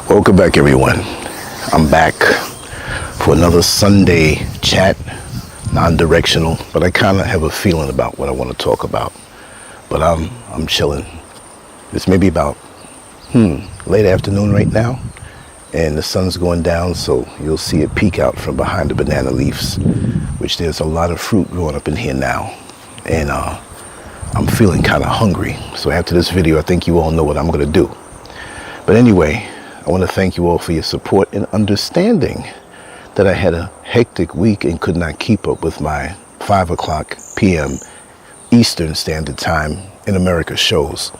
Welcome back, everyone. I'm back for another Sunday chat, non-directional, but I kind of have a feeling about what I want to talk about. But I'm chilling. It's maybe about late afternoon right now, and the sun's going down, so you'll see it peek out from behind the banana leaves, which there's a lot of fruit growing up in here now, and I'm feeling kind of hungry. So after this video, I think you all know what I'm going to do. But anyway, I want to thank you all for your support and understanding that I had a hectic week and could not keep up with my 5 o'clock p.m. Eastern Standard Time in America shows.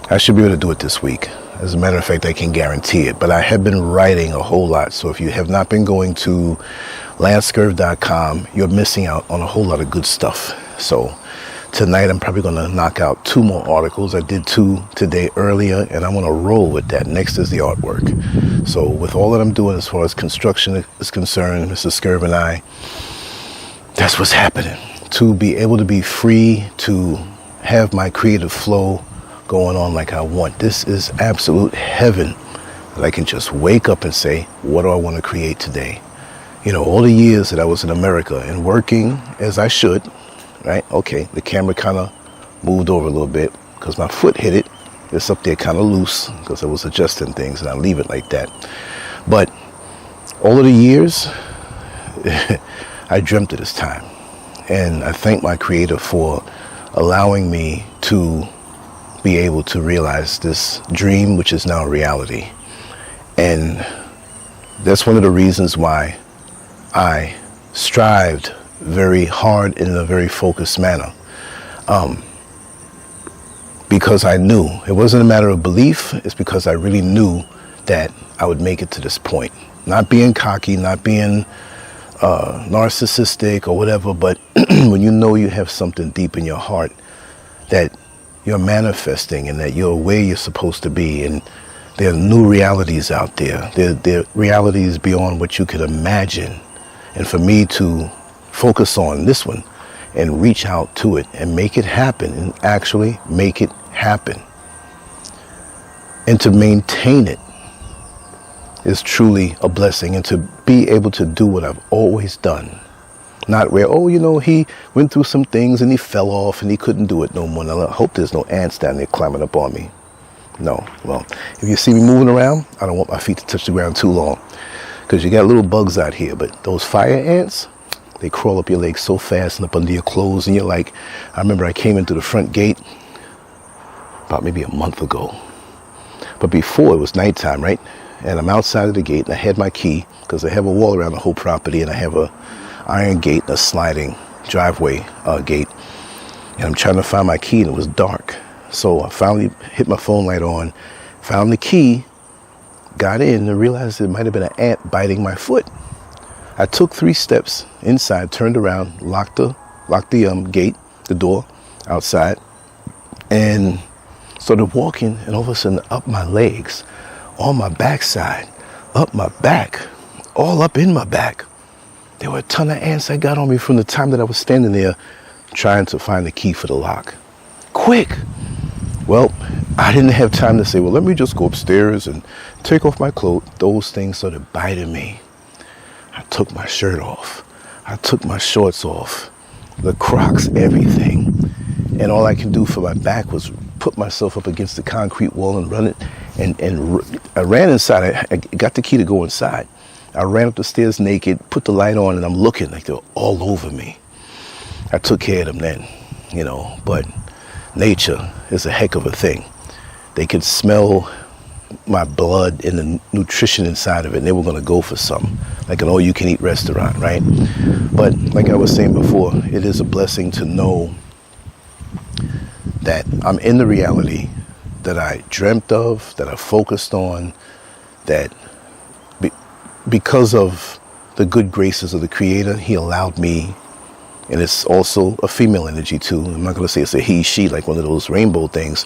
I should be able to do it this week. As a matter of fact, I can guarantee it. But I have been writing a whole lot. So if you have not been going to Lancescurv.com, you're missing out on a whole lot of good stuff. So tonight, I'm probably going to knock out 2 more articles. I did 2 today earlier, and I'm going to roll with that. Next is the artwork. So with all that I'm doing as far as construction is concerned, Mr. SCURV and I, that's what's happening. To be able to be free, to have my creative flow going on like I want. This is absolute heaven. That I can just wake up and say, what do I want to create today? You know, all the years that I was in America and working as I should, right? Okay, the camera kind of moved over a little bit because my foot hit it. It's up there kind of loose because I was adjusting things, and I leave it like that. But all of the years, I dreamt of this time. And I thank my Creator for allowing me to be able to realize this dream, which is now a reality. And that's one of the reasons why I strived very hard in a very focused manner, because I knew it wasn't a matter of belief. It's because I really knew that I would make it to this point, not being cocky, not being narcissistic or whatever, but when you know you have something deep in your heart that you're manifesting and that you're where you're supposed to be, and there are new realities out there. There are realities beyond what you could imagine. And for me to focus on this one and reach out to it and make it happen, and actually make it happen, and to maintain it is truly a blessing. And to be able to do what I've always done, not where, oh, you know, he went through some things and he fell off and he couldn't do it no more. Now, I hope there's no ants down there climbing up on me. No. Well, if you see me moving around, I don't want my feet to touch the ground too long, because you got little bugs out here. But those fire ants, they crawl up your legs so fast and up under your clothes, and you're like, I remember I came into the front gate about maybe a month ago. But before, it was nighttime, right? And I'm outside of the gate, and I had my key, because I have a wall around the whole property, and I have a iron gate and a sliding driveway gate. And I'm trying to find my key, and it was dark. So I finally hit my phone light on, found the key, got in, and realized it might have been an ant biting my foot. I took 3 steps inside, turned around, locked the gate, the door outside, and started walking. And all of a sudden, up my legs, on my backside, up my back, all up in my back, there were a ton of ants that got on me from the time that I was standing there trying to find the key for the lock. Quick! Well, I didn't have time to say, well, let me just go upstairs and take off my clothes. Those things started biting me. I took my shirt off. I took my shorts off, the Crocs, everything. And all I could do for my back was put myself up against the concrete wall and run it. And I ran inside. I got the key to go inside. I ran up the stairs naked, put the light on, and I'm looking like they're all over me. I took care of them then, you know, but nature is a heck of a thing. They could smell my blood and the nutrition inside of it, and they were going to go for something, like an all-you-can-eat restaurant, right? But like I was saying before, it is a blessing to know that I'm in the reality that I dreamt of, that I focused on, that because of the good graces of the Creator, He allowed me. And it's also a female energy too. I'm not going to say it's a he, she, like one of those rainbow things.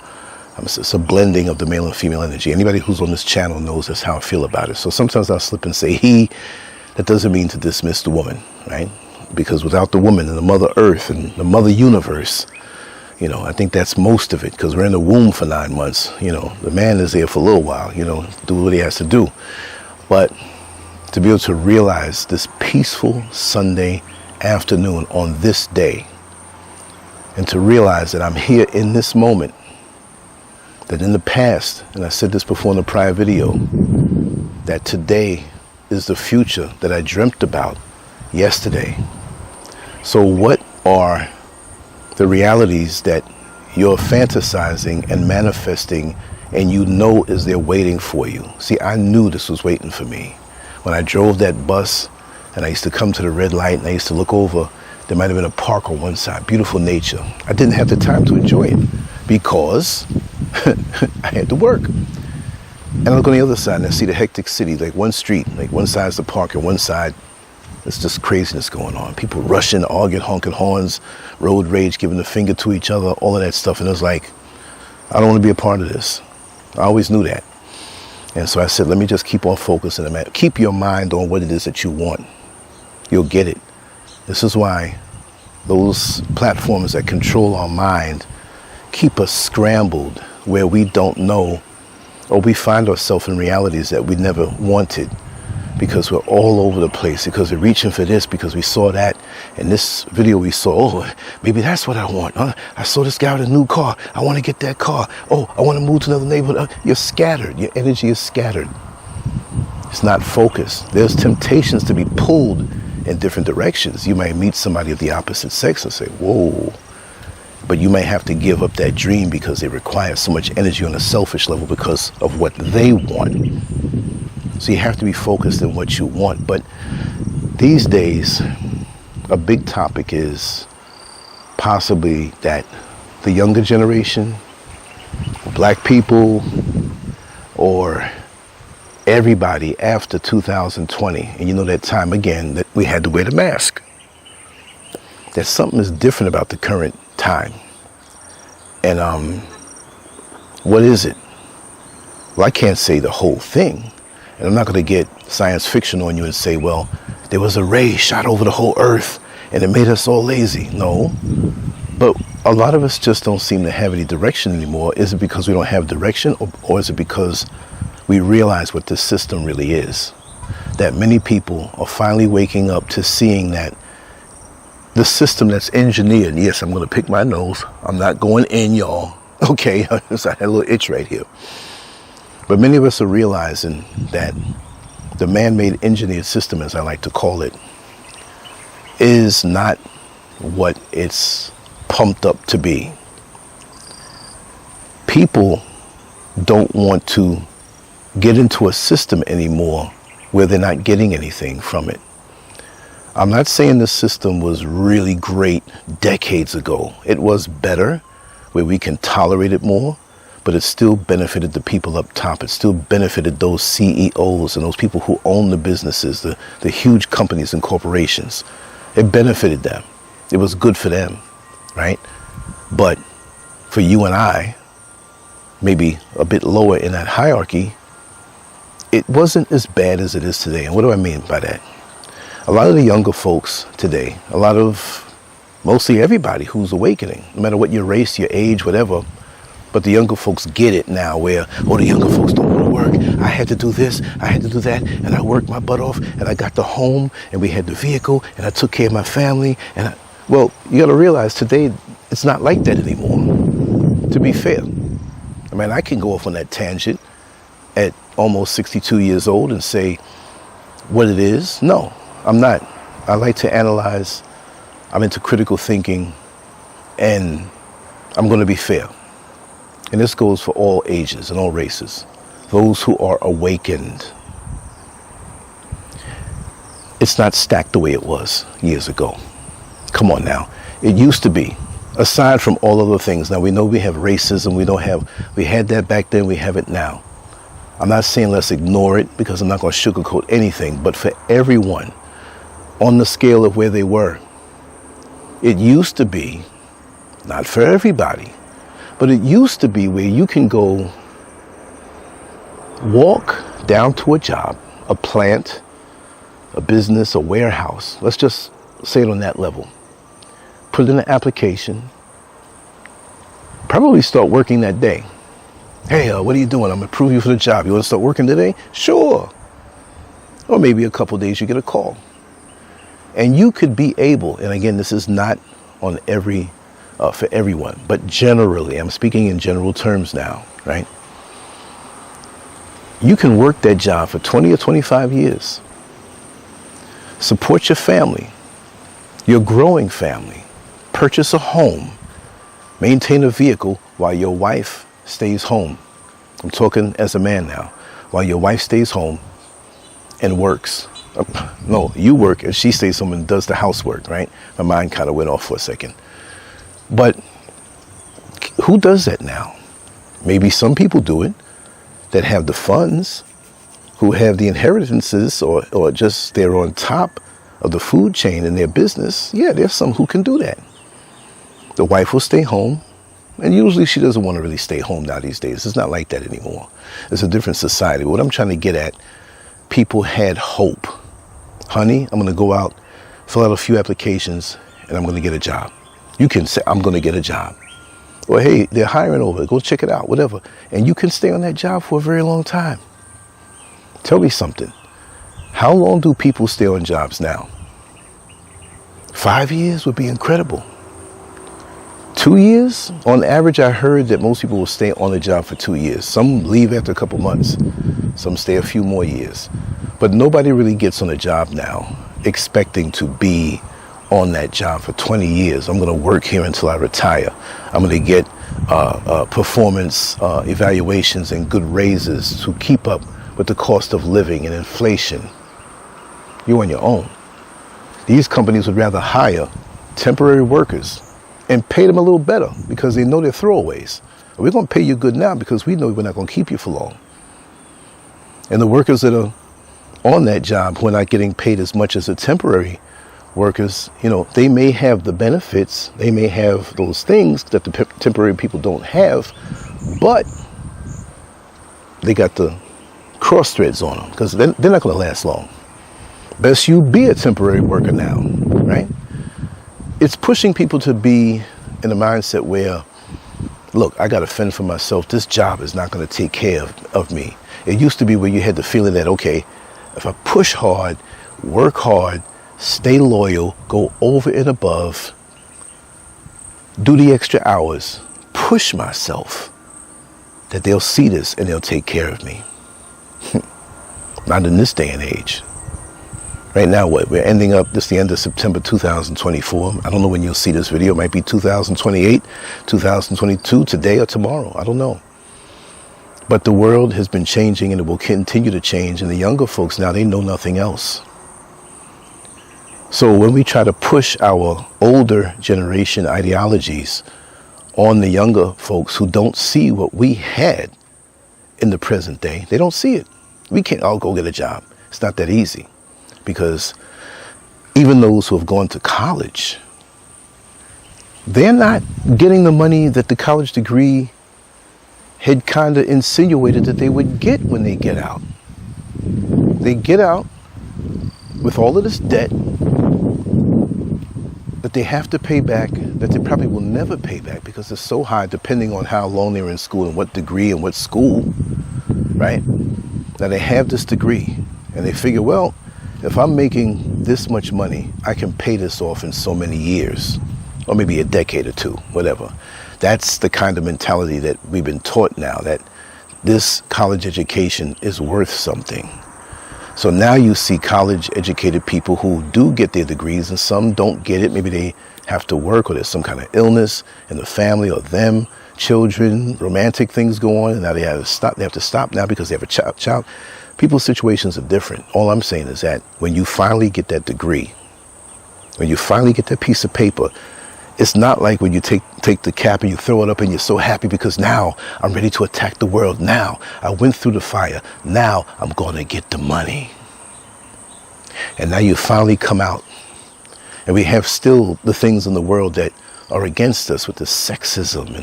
It's a blending of the male and female energy. Anybody who's on this channel knows that's how I feel about it. So sometimes I'll slip and say he. That doesn't mean to dismiss the woman, right? Because without the woman and the Mother Earth and the Mother Universe, You know, I think that's most of it, because we're in the womb for 9 months. You know, the man is there for a little while, you know, do what he has to do. But to be able to realize this peaceful Sunday afternoon on this day, and to realize that I'm here in this moment, that in the past, and I said this before in the prior video, that today is the future that I dreamt about yesterday. So what are the realities that you're fantasizing and manifesting, and you know is there waiting for you? See, I knew this was waiting for me. When I drove that bus and I used to come to the red light and I used to look over, there might have been a park on one side, beautiful nature. I didn't have the time to enjoy it because I had to work. And I look on the other side and I see the hectic city, like one street, like one side's the park and one side, it's just craziness going on. People rushing, arguing, honking horns, road rage, giving the finger to each other, all of that stuff. And it was like, I don't want to be a part of this. I always knew that. And so I said, let me just keep on focusing. Keep your mind on what it is that you want. You'll get it. This is why those platforms that control our mind keep us scrambled, where we don't know, or we find ourselves in realities that we never wanted, because we're all over the place, because we're reaching for this, because we saw that. In this video we saw, oh, maybe that's what I want. I saw this guy with a new car. I want to get that car. Oh, I want to move to another neighborhood. You're scattered. Your energy is scattered. It's not focused. There's temptations to be pulled in different directions. You might meet somebody of the opposite sex and say, whoa. But you may have to give up that dream because it requires so much energy on a selfish level because of what they want. So you have to be focused on what you want. But these days, a big topic is possibly that the younger generation, black people, or everybody after 2020, and you know that time again that we had to wear the mask, that something is different about the current time. And what is it? Well, I can't say the whole thing. And I'm not going to get science fiction on you and say, well, there was a ray shot over the whole earth and it made us all lazy. No. But a lot of us just don't seem to have any direction anymore. Is it because we don't have direction, or is it because we realize what this system really is? That many people are finally waking up to seeing that the system that's engineered, yes, I'm going to pick my nose. I'm not going in, y'all. Okay, I had a little itch right here. But many of us are realizing that the man-made engineered system, as I like to call it, is not what it's pumped up to be. People don't want to get into a system anymore where they're not getting anything from it. I'm not saying the system was really great decades ago. It was better, where we can tolerate it more. But it still benefited the people up top. It still benefited those CEOs and those people who own the businesses, the huge companies and corporations. It benefited them. It was good for them, right? But for you and I, maybe a bit lower in that hierarchy, it wasn't as bad as it is today. And what do I mean by that? A lot of the younger folks today, mostly everybody who's awakening, no matter what your race, your age, whatever, but the younger folks get it now where, oh, the younger folks don't want to work. I had to do this, I had to do that, and I worked my butt off, and I got the home, and we had the vehicle, and I took care of my family. Well, you got to realize today, it's not like that anymore, to be fair. I mean, I can go off on that tangent at almost 62 years old and say what it is. No, I'm not. I like to analyze. I'm into critical thinking, and I'm going to be fair. And this goes for all ages and all races. Those who are awakened. It's not stacked the way it was years ago. Come on now. It used to be. Aside from all other things. Now we know we have racism. We had that back then. We have it now. I'm not saying let's ignore it, because I'm not going to sugarcoat anything. But for everyone on the scale of where they were, it used to be, not for everybody, but it used to be where you can go walk down to a job, a plant, a business, a warehouse. Let's just say it on that level. Put in an application, Probably start working that day. Hey, what are you doing? I'm going to approve you for the job. You want to start working today? Sure. Or maybe a couple days you get a call. And you could be able, and again, this is not on for everyone, but generally, I'm speaking in general terms now, right? You can work that job for 20 or 25 years. Support your family, your growing family, purchase a home, maintain a vehicle while your wife stays home. I'm talking as a man now. While your wife stays home and works. No, you work and she stays home and does the housework, right? My mind kind of went off for a second. But who does that now? Maybe some people do it that have the funds, who have the inheritances, or just they're on top of the food chain in their business. Yeah, there's some who can do that. The wife will stay home, and usually she doesn't want to really stay home now these days. It's not like that anymore. It's a different society. What I'm trying to get at, people had hope. Honey, I'm going to go out, fill out a few applications, and I'm going to get a job. You can say, I'm going to get a job. Or, hey, they're hiring over, go check it out, whatever. And you can stay on that job for a very long time. Tell me something. How long do people stay on jobs now? 5 years would be incredible. 2 years? On average, I heard that most people will stay on the job for 2 years. Some leave after a couple months. Some stay a few more years. But nobody really gets on a job now expecting to be on that job for 20 years. I'm going to work here until I retire. I'm going to get performance evaluations and good raises to keep up with the cost of living and inflation. You're on your own. These companies would rather hire temporary workers and pay them a little better because they know they're throwaways. We're going to pay you good now because we know we're not going to keep you for long. And the workers that are on that job who are not getting paid as much as the temporary workers, they may have the benefits, they may have those things that the temporary people don't have, but they got the cross threads on them because they're not going to last long. Best you be a temporary worker now, right? It's pushing people to be in a mindset where, look, I got to fend for myself. This job is not going to take care of me. It used to be where you had the feeling that, okay, if I push hard, work hard, stay loyal, go over and above, do the extra hours, push myself, that they'll see this and they'll take care of me. Not in this day and age. Right now, we're ending up, this is the end of September 2024. I don't know when you'll see this video. It might be 2028, 2022, today or tomorrow. I don't know. But the world has been changing and it will continue to change. And the younger folks now, they know nothing else. So when we try to push our older generation ideologies on the younger folks who don't see what we had in the present day, they don't see it. We can't all go get a job. It's not that easy. Because even those who have gone to college, they're not getting the money that the college degree had kind of insinuated that they would get when they get out. They get out with all of this debt that they have to pay back, that they probably will never pay back because it's so high depending on how long they're in school and what degree and what school, right? Now they have this degree and they figure, well, if I'm making this much money, I can pay this off in so many years, or maybe a decade or two, whatever. That's the kind of mentality that we've been taught now, that this college education is worth something. So now you see college educated people who do get their degrees and some don't get it. Maybe they have to work or there's some kind of illness in the family or them, children, romantic things go on, and now they have to stop now because they have a child. People's situations are different. All I'm saying is that when you finally get that degree, when you finally get that piece of paper, it's not like when you take the cap and you throw it up and you're so happy because now I'm ready to attack the world. Now I went through the fire. Now I'm going to get the money. And now you finally come out. And we have still the things in the world that are against us with the sexism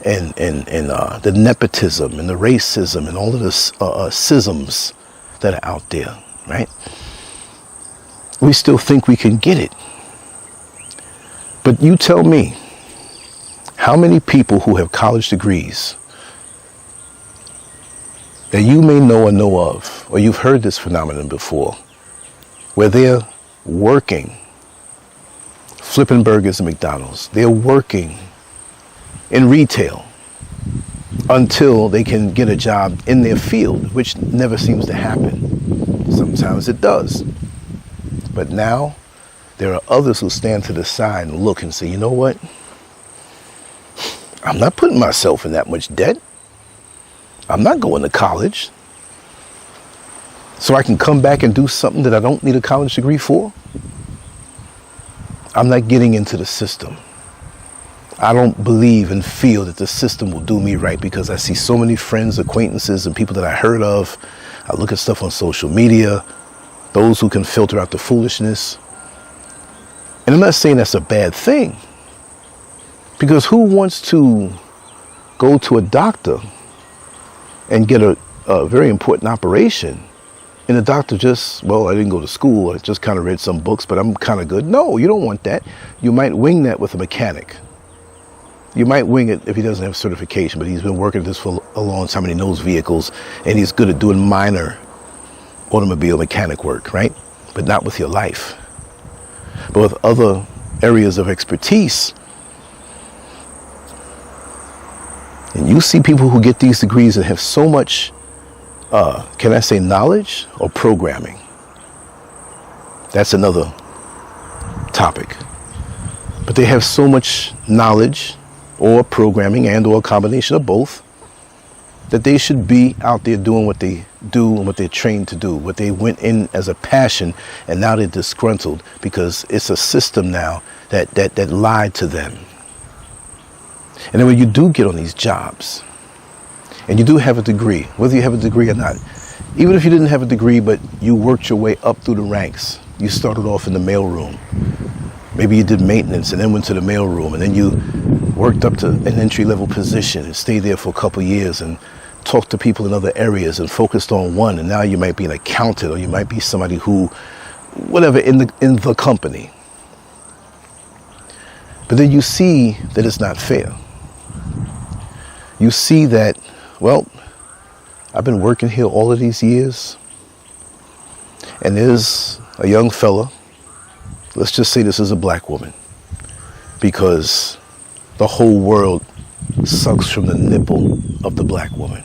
and the nepotism and the racism and all of the schisms that are out there, right? We still think we can get it. But you tell me, How many people who have college degrees that you may know or know of, or you've heard this phenomenon before, where they're working, flipping burgers at McDonald's, they're working in retail until they can get a job in their field, which never seems to happen. Sometimes it does. But now there are others who stand to the side and look and say, you know what? I'm not putting myself in that much debt. I'm not going to college so I can come back and do something that I don't need a college degree for. I'm not getting into the system. I don't believe and feel that the system will do me right, because I see so many friends, acquaintances, and people that I heard of. I look at stuff on social media, those who can filter out the foolishness. And I'm not saying that's a bad thing, because who wants to go to a doctor and get a very important operation, and the doctor just, well, I didn't go to school, I just kind of read some books, but I'm kind of good. No, you don't want that. You might wing that with a mechanic. You might wing it if he doesn't have certification, but he's been working at this for a long time and he knows vehicles and he's good at doing minor automobile mechanic work, right? But not with your life. But with other areas of expertise. And you see people who get these degrees and have so much, can I say knowledge or programming? That's another topic. But they have so much knowledge or programming and or a combination of both, that they should be out there doing what they do and what they're trained to do, what they went in as a passion, and now they're disgruntled because it's a system now that lied to them. And then when you do get on these jobs, and you do have a degree, whether you have a degree or not, even if you didn't have a degree, but you worked your way up through the ranks, you started off in the mailroom. Maybe you did maintenance and then went to the mailroom, and then you worked up to an entry-level position and stayed there for a couple of years and talked to people in other areas and focused on one, and now you might be an accountant, or you might be somebody who, whatever, in the company. But then you see that it's not fair. You see that, well, I've been working here all of these years, and there's a young fella, let's just say this is a black woman, because the whole world sucks from the nipple of the black woman.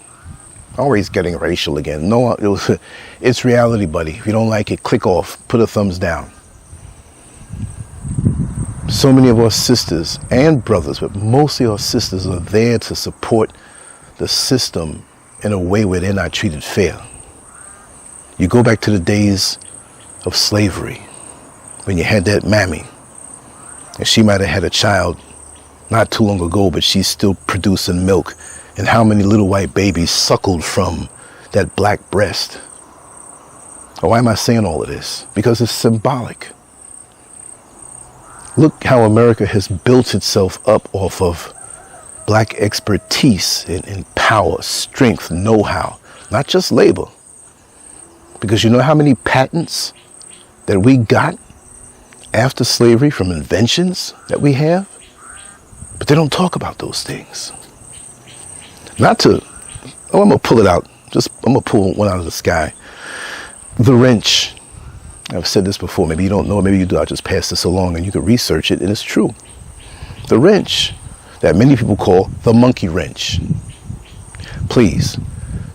Always getting racial again. No, it's reality, buddy. If you don't like it, click off, put a thumbs down. So many of our sisters and brothers, but mostly our sisters, are there to support the system in a way where they're not treated fair. You go back to the days of slavery, when you had that mammy, and she might have had a child not too long ago, but she's still producing milk. And how many little white babies suckled from that black breast? Why am I saying all of this? Because it's symbolic. Look how America has built itself up off of black expertise in power, strength, know-how, not just labor. Because you know how many patents that we got after slavery from inventions that we have? But they don't talk about those things. I'm going to pull it out. I'm going to pull one out of the sky. The wrench. I've said this before. Maybe you don't know, maybe you do. I'll just pass this along and you can research it, and it's true. The wrench that many people call the monkey wrench. Please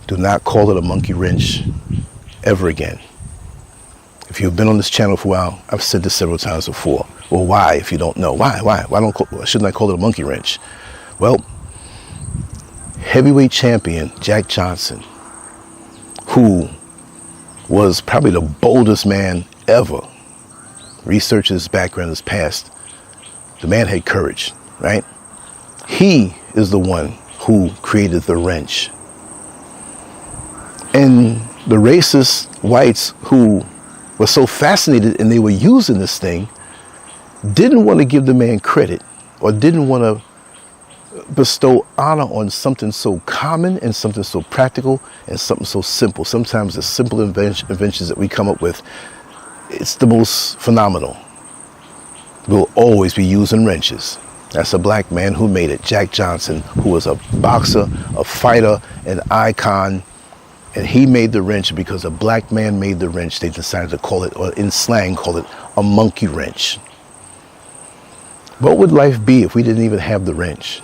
do not call it a monkey wrench ever again. If you've been on this channel for a while, I've said this several times before. Well, why, if you don't know? Why shouldn't I call it a monkey wrench? Well, heavyweight champion Jack Johnson, who was probably the boldest man ever. Research his background, his past. The man had courage, right? He is the one who created the wrench. And the racist whites who were so fascinated and they were using this thing didn't want to give the man credit, or didn't want to bestow honor on something so common and something so practical and something so simple. Sometimes the simple inventions that we come up with, it's the most phenomenal. We'll always be using wrenches. That's a black man who made it. Jack Johnson, who was a boxer, a fighter, an icon. And he made the wrench because a black man made the wrench. They decided to call it, or in slang, call it a monkey wrench. What would life be if we didn't even have the wrench?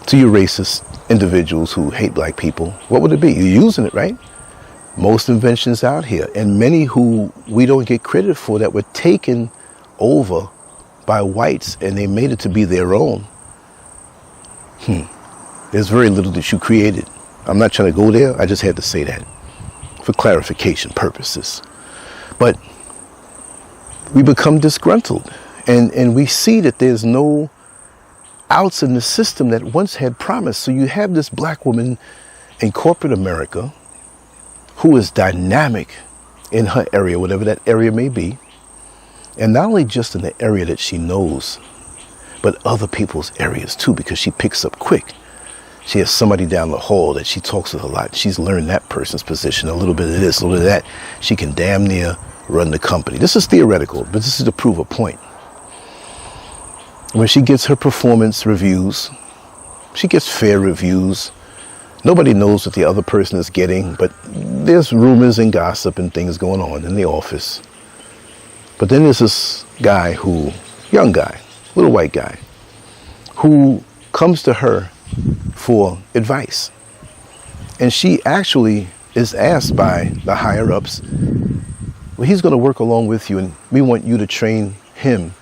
To you racist individuals who hate black people, what would it be? You're using it, right? Most inventions out here, and many who we don't get credit for, that were taken over by whites and they made it to be their own. There's very little that you created. I'm not trying to go there. I just had to say that for clarification purposes. But we become disgruntled, and we see that there's no outs in the system that once had promise. So you have this black woman in corporate America who is dynamic in her area, whatever that area may be. And not only just in the area that she knows, but other people's areas too, because she picks up quick. She has somebody down the hall that she talks with a lot. She's learned that person's position, a little bit of this, a little bit of that. She can damn near run the company. This is theoretical, but this is to prove a point. When she gets her performance reviews, she gets fair reviews. Nobody knows what the other person is getting, but there's rumors and gossip and things going on in the office. But then there's this guy young guy, little white guy, who comes to her for advice. And she actually is asked by the higher ups, well, he's going to work along with you and we want you to train him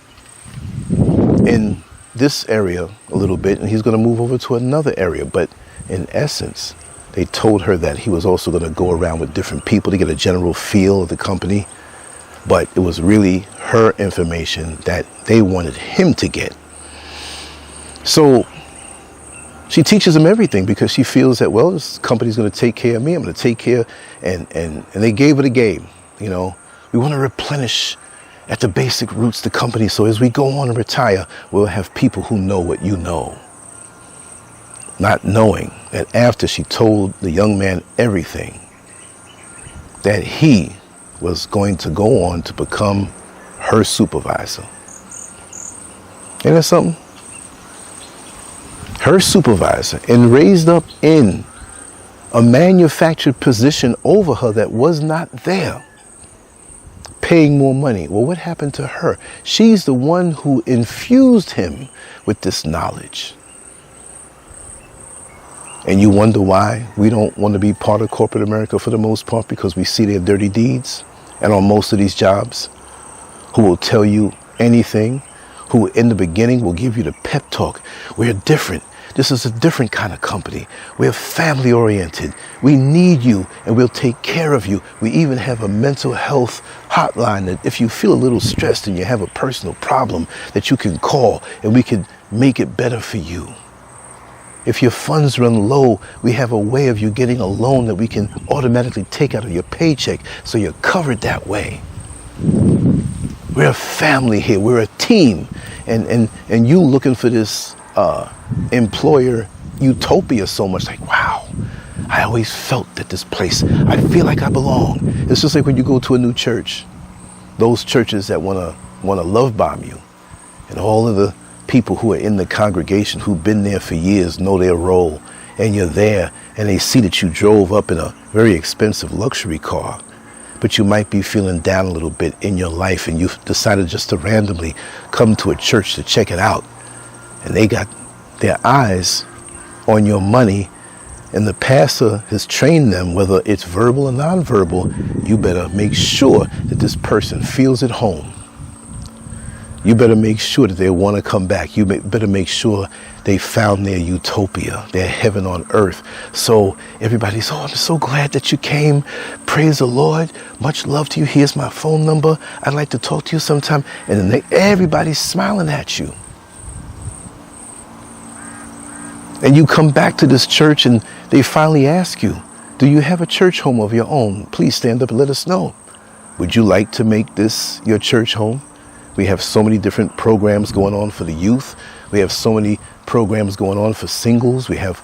in this area a little bit, and he's going to move over to another area. But in essence, they told her that he was also going to go around with different people to get a general feel of the company. But it was really her information that they wanted him to get. So she teaches him everything because she feels that, well, this company's going to take care of me. I'm going to take care. And they gave her the game. You know, we want to replenish at the basic roots the company. So as we go on and retire, we'll have people who know what you know. Not knowing that after she told the young man everything, that he was going to go on to become her supervisor. Ain't that something? Her supervisor, and raised up in a manufactured position over her that was not there, paying more money. Well, what happened to her? She's the one who infused him with this knowledge. And you wonder why we don't want to be part of corporate America for the most part, because we see their dirty deeds. And on most of these jobs, who will tell you anything, who in the beginning will give you the pep talk. We're different. This is a different kind of company. We're family oriented. We need you and we'll take care of you. We even have a mental health hotline that if you feel a little stressed and you have a personal problem, that you can call and we can make it better for you. If your funds run low, we have a way of you getting a loan that we can automatically take out of your paycheck, so you're covered that way. We're a family here. We're a team. And you looking for this employer utopia so much, like, wow, I always felt that this place, I feel like I belong. It's just like when you go to a new church, those churches that want to love bomb you, and all of the people who are in the congregation who've been there for years know their role, and you're there and they see that you drove up in a very expensive luxury car, but you might be feeling down a little bit in your life and you've decided just to randomly come to a church to check it out, and they got their eyes on your money, and the pastor has trained them, whether it's verbal or nonverbal, you better make sure that this person feels at home. You better make sure that they want to come back. You better make sure they found their utopia, their heaven on earth. So everybody's, oh, I'm so glad that you came. Praise the Lord. Much love to you. Here's my phone number. I'd like to talk to you sometime. And then everybody's smiling at you. And you come back to this church and they finally ask you, do you have a church home of your own? Please stand up and let us know. Would you like to make this your church home? We have so many different programs going on for the youth. We have so many programs going on for singles. We have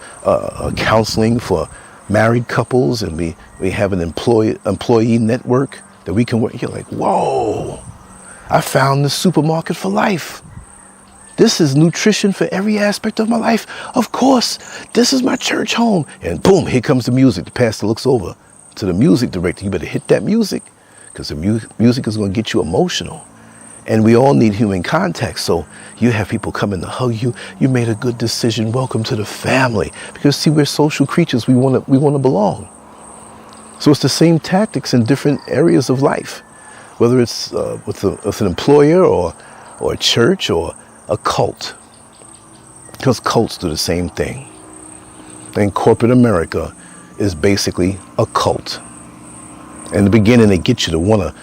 counseling for married couples, and we have an employee network that we can work. You're like, whoa, I found the supermarket for life. This is nutrition for every aspect of my life. Of course, this is my church home. And boom, here comes the music. The pastor looks over to the music director. You better hit that music, because the music is going to get you emotional. And we all need human contact. So you have people coming to hug you. You made a good decision. Welcome to the family. Because see, we're social creatures. We want to belong. So it's the same tactics in different areas of life, whether it's with an employer or a church or a cult. Because cults do the same thing. And corporate America is basically a cult. In the beginning, they get you to want to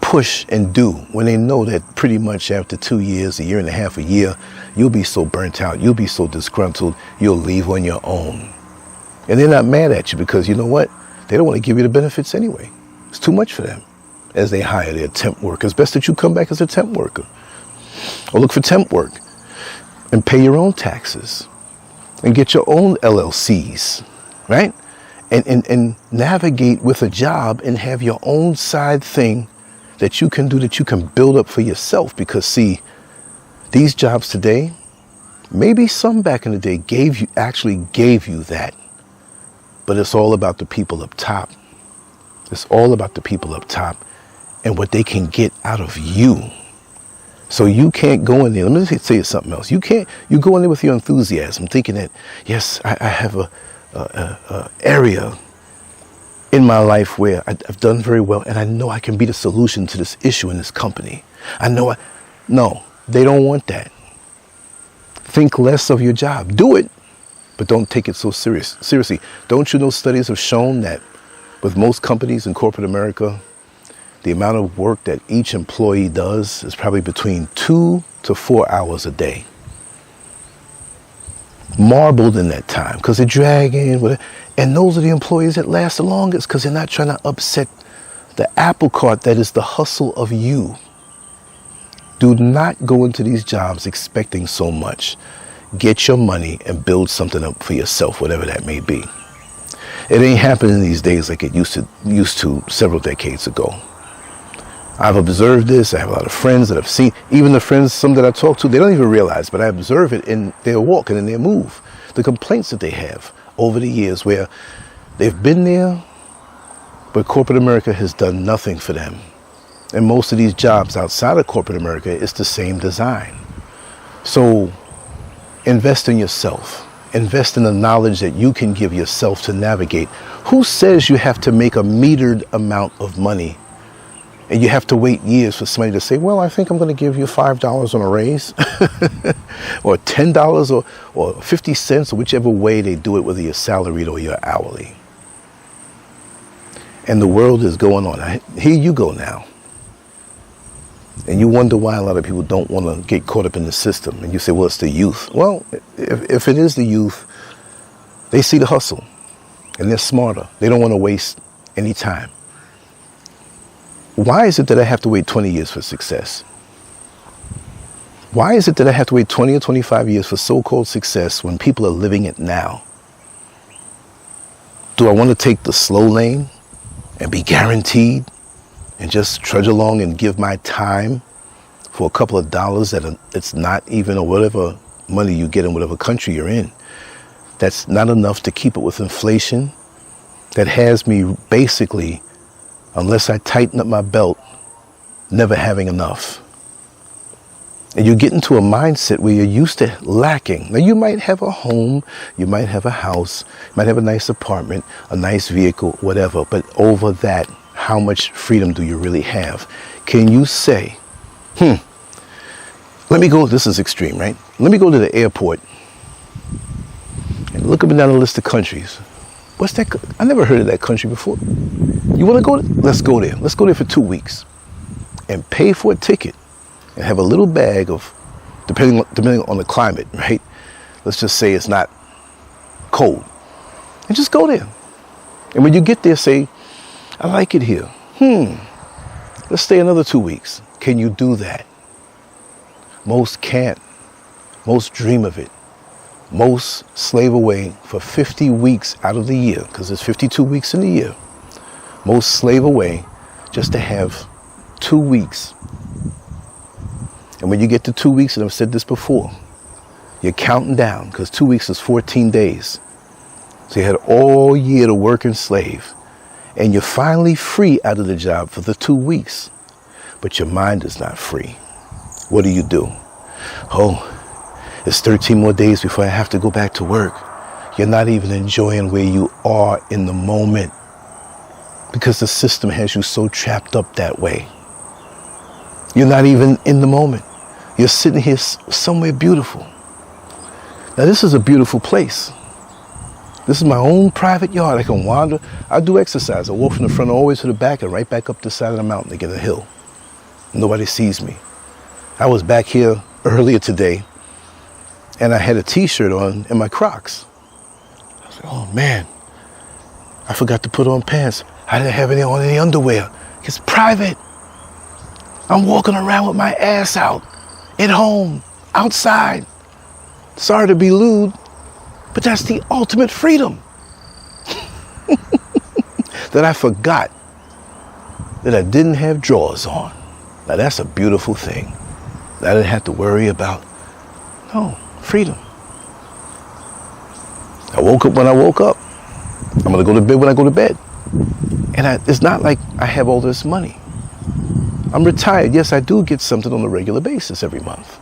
push and do when they know that pretty much after 2 years, a year and a half, a year, you'll be so burnt out, you'll be so disgruntled, you'll leave on your own. And they're not mad at you because you know what? They don't want to give you the benefits anyway. It's too much for them as they hire their temp workers. Best that you come back as a temp worker or look for temp work and pay your own taxes and get your own LLCs, right? And navigate with a job and have your own side thing that you can do, that you can build up for yourself. Because see, these jobs today, maybe some back in the day actually gave you that, but it's all about the people up top. It's all about the people up top and what they can get out of you. So you can't go in there. Let me say something else. You go in there with your enthusiasm, thinking that, yes, I have a area in my life where I've done very well, and I know I can be the solution to this issue in this company. No, they don't want that. Think less of your job. Do it, but don't take it so seriously. Don't you know studies have shown that with most companies in corporate America, the amount of work that each employee does is probably between 2 to 4 hours a day. Marbled in that time because they're dragging, and those are the employees that last the longest because they're not trying to upset the apple cart that is the hustle of you. Do not go into these jobs expecting so much. Get your money and build something up for yourself, whatever that may be. It ain't happening these days like it used to several decades ago. I've observed this. I have a lot of friends that I've seen, even the friends, some that I talk to, they don't even realize, but I observe it in their walk and in their move. The complaints that they have over the years where they've been there, but corporate America has done nothing for them. And most of these jobs outside of corporate America, it's the same design. So invest in yourself. Invest in the knowledge that you can give yourself to navigate. Who says you have to make a metered amount of money and you have to wait years for somebody to say, well, I think I'm going to give you $5 on a raise or $10 or 50 cents or whichever way they do it, whether you're salaried or you're hourly. And the world is going on. Here you go now. And you wonder why a lot of people don't want to get caught up in the system. And you say, well, it's the youth. Well, if it is the youth, they see the hustle and they're smarter. They don't want to waste any time. Why is it that I have to wait 20 years for success? Why is it that I have to wait 20 or 25 years for so-called success when people are living it now? Do I want to take the slow lane and be guaranteed and just trudge along and give my time for a couple of dollars that it's not even, or whatever money you get in whatever country you're in? That's not enough to keep it with inflation. That has me basically, unless I tighten up my belt, never having enough. And you get into a mindset where you're used to lacking. Now you might have a home, you might have a house, you might have a nice apartment, a nice vehicle, whatever. But over that, how much freedom do you really have? Can you say, let me go, this is extreme, right? Let me go to the airport and look up and down the list of countries. What's that? I never heard of that country before. You want to go? Let's go there. Let's go there for 2 weeks and pay for a ticket and have a little bag of, depending on the climate, right? Let's just say it's not cold. And just go there. And when you get there, say, I like it here. Let's stay another 2 weeks. Can you do that? Most can't. Most dream of it. Most slave away for 50 weeks out of the year, because there's 52 weeks in the year. Most slave away just to have 2 weeks And when you get to 2 weeks, and I've said this before, you're counting down, because 2 weeks is 14 days. So you had all year to work and slave. And you're finally free out of the job for the 2 weeks. But your mind is not free. What do? Oh, it's 13 more days before I have to go back to work. You're not even enjoying where you are in the moment, because the system has you so trapped up that way. You're not even in the moment. You're sitting here somewhere beautiful. Now, this is a beautiful place. This is my own private yard. I can wander. I do exercise. I walk from the front all the way to the back and right back up the side of the mountain to get a hill. Nobody sees me. I was back here earlier today, and I had a t-shirt on and my Crocs. I was like, oh man, I forgot to put on pants. I didn't have any underwear. It's private. I'm walking around with my ass out, at home, outside. Sorry to be lewd, but that's the ultimate freedom. That I forgot that I didn't have drawers on. Now that's a beautiful thing. I didn't have to worry about, no, freedom. I woke up when I woke up. I'm gonna go to bed when I go to bed. And it's not like I have all this money. I'm retired. Yes, I do get something on a regular basis every month,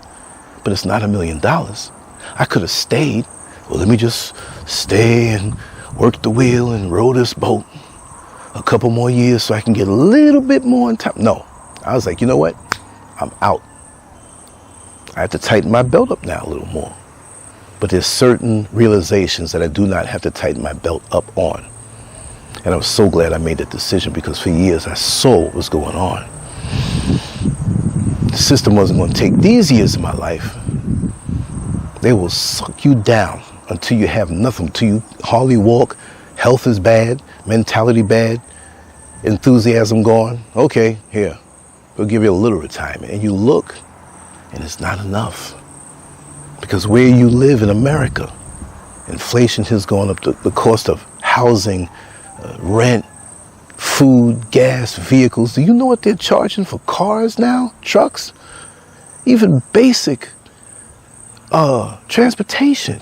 but it's not $1 million. I could have stayed. Well, let me just stay and work the wheel and row this boat a couple more years so I can get a little bit more in time. No, I was like, you know what? I'm out. I have to tighten my belt up now a little more. But there's certain realizations that I do not have to tighten my belt up on. And I was so glad I made that decision, because for years I saw what was going on. The system wasn't going to take these years of my life. They will suck you down until you have nothing, until you hardly walk. Health is bad, mentality bad, enthusiasm gone. Okay, here, we'll give you a little retirement. And you look, and it's not enough. Because where you live in America, inflation has gone up, the cost of housing, rent, food, gas, vehicles. Do you know what they're charging for cars now? Trucks? Even basic transportation.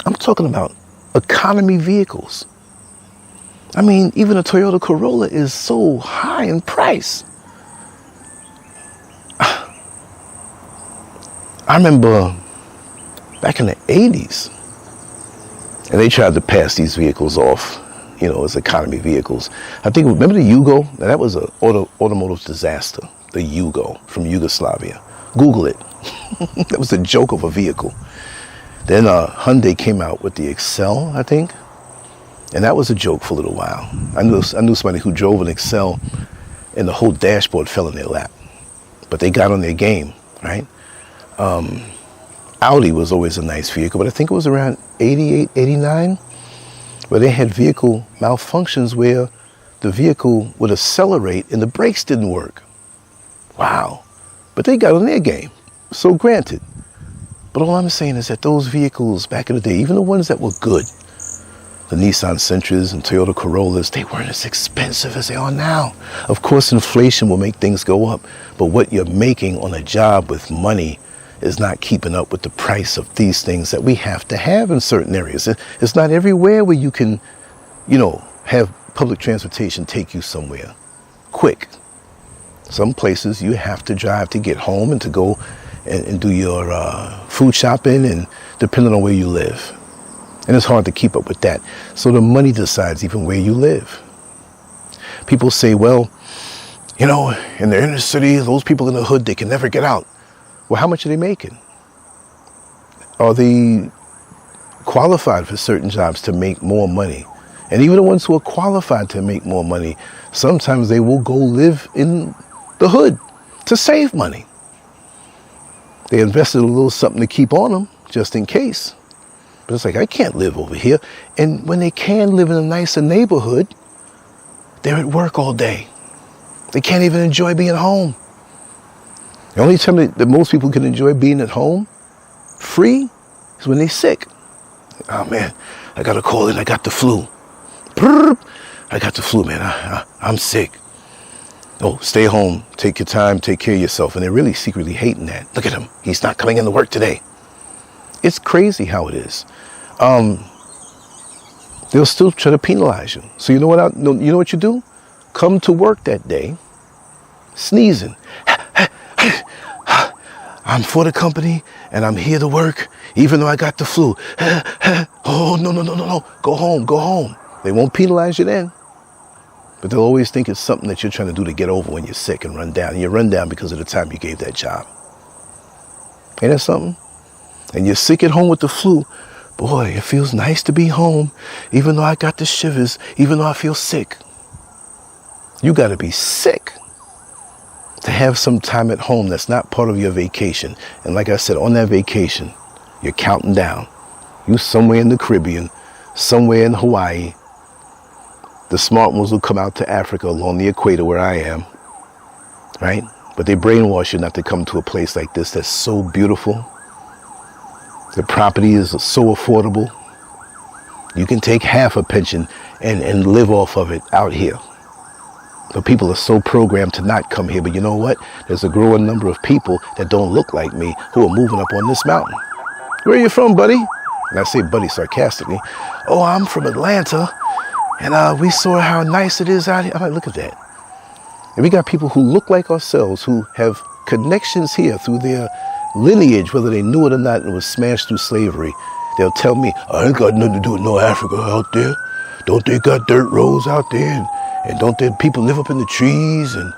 I'm talking about economy vehicles. I mean, even a Toyota Corolla is so high in price. I remember back in the 80s, and they tried to pass these vehicles off, as economy vehicles. I think, remember the Yugo? Now, that was an automotive disaster, the Yugo from Yugoslavia. Google it. That was a joke of a vehicle. Then Hyundai came out with the Excel, I think, and that was a joke for a little while. I knew somebody who drove an Excel, and the whole dashboard fell in their lap. But they got on their game, right? Audi was always a nice vehicle, but I think it was around 88, 89, where they had vehicle malfunctions where the vehicle would accelerate and the brakes didn't work. Wow. But they got on their game. So granted. But all I'm saying is that those vehicles back in the day, even the ones that were good, the Nissan Sentras and Toyota Corollas, they weren't as expensive as they are now. Of course, inflation will make things go up, but what you're making on a job with money is not keeping up with the price of these things that we have to have in certain areas. It's not everywhere where you can, have public transportation take you somewhere quick. Some places you have to drive to get home and to go and do your food shopping, and depending on where you live. And it's hard to keep up with that. So the money decides even where you live. People say, well, in the inner city, those people in the hood, they can never get out. Well, how much are they making? Are they qualified for certain jobs to make more money? And even the ones who are qualified to make more money, sometimes they will go live in the hood to save money. They invested a little something to keep on them, just in case. But it's like, I can't live over here. And when they can live in a nicer neighborhood, they're at work all day. They can't even enjoy being home. The only time that most people can enjoy being at home free is when they're sick. Oh man, I got to call in, I got the flu. I got the flu, man. I'm sick. Oh, stay home, take your time, take care of yourself. And they're really secretly hating that. Look at him. He's not coming into work today. It's crazy how it is. They'll still try to penalize you. So you know what you do? Come to work that day, sneezing. I'm for the company and I'm here to work, even though I got the flu. Oh, no. Go home. They won't penalize you then. But they'll always think it's something that you're trying to do to get over when you're sick and run down. And you run down because of the time you gave that job. Ain't that something? And you're sick at home with the flu. Boy, it feels nice to be home, even though I got the shivers, even though I feel sick. You got to be sick to have some time at home that's not part of your vacation. And like I said, on that vacation, you're counting down. You somewhere in the Caribbean, somewhere in Hawaii. The smart ones will come out to Africa along the equator where I am, right? But they brainwash you not to come to a place like this that's so beautiful. The property is so affordable. You can take half a pension and live off of it out here. But people are so programmed to not come here. But you know what? There's a growing number of people that don't look like me who are moving up on this mountain. Where are you from, buddy? And I say buddy sarcastically. Oh, I'm from Atlanta. And we saw how nice it is out here. I'm like, look at that. And we got people who look like ourselves, who have connections here through their lineage, whether they knew it or not, and was smashed through slavery. They'll tell me, I ain't got nothing to do with no Africa out there. Don't they got dirt roads out there? And don't their people live up in the trees and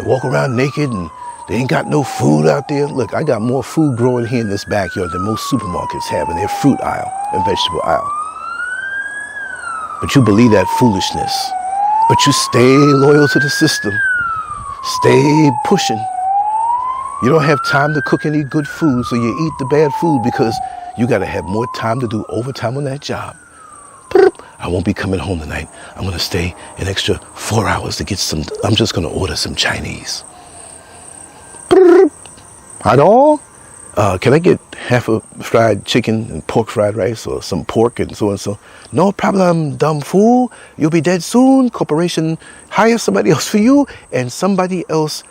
walk around naked and they ain't got no food out there? Look, I got more food growing here in this backyard than most supermarkets have in their fruit aisle and vegetable aisle. But you believe that foolishness. But you stay loyal to the system. Stay pushing. You don't have time to cook any good food, so you eat the bad food because you got to have more time to do overtime on that job. I won't be coming home tonight. I'm going to stay an extra 4 hours to get I'm just going to order some Chinese. At all? Can I get half a fried chicken and pork fried rice or some pork and so and so? No problem, dumb fool. You'll be dead soon. Corporation hire somebody else for you and somebody else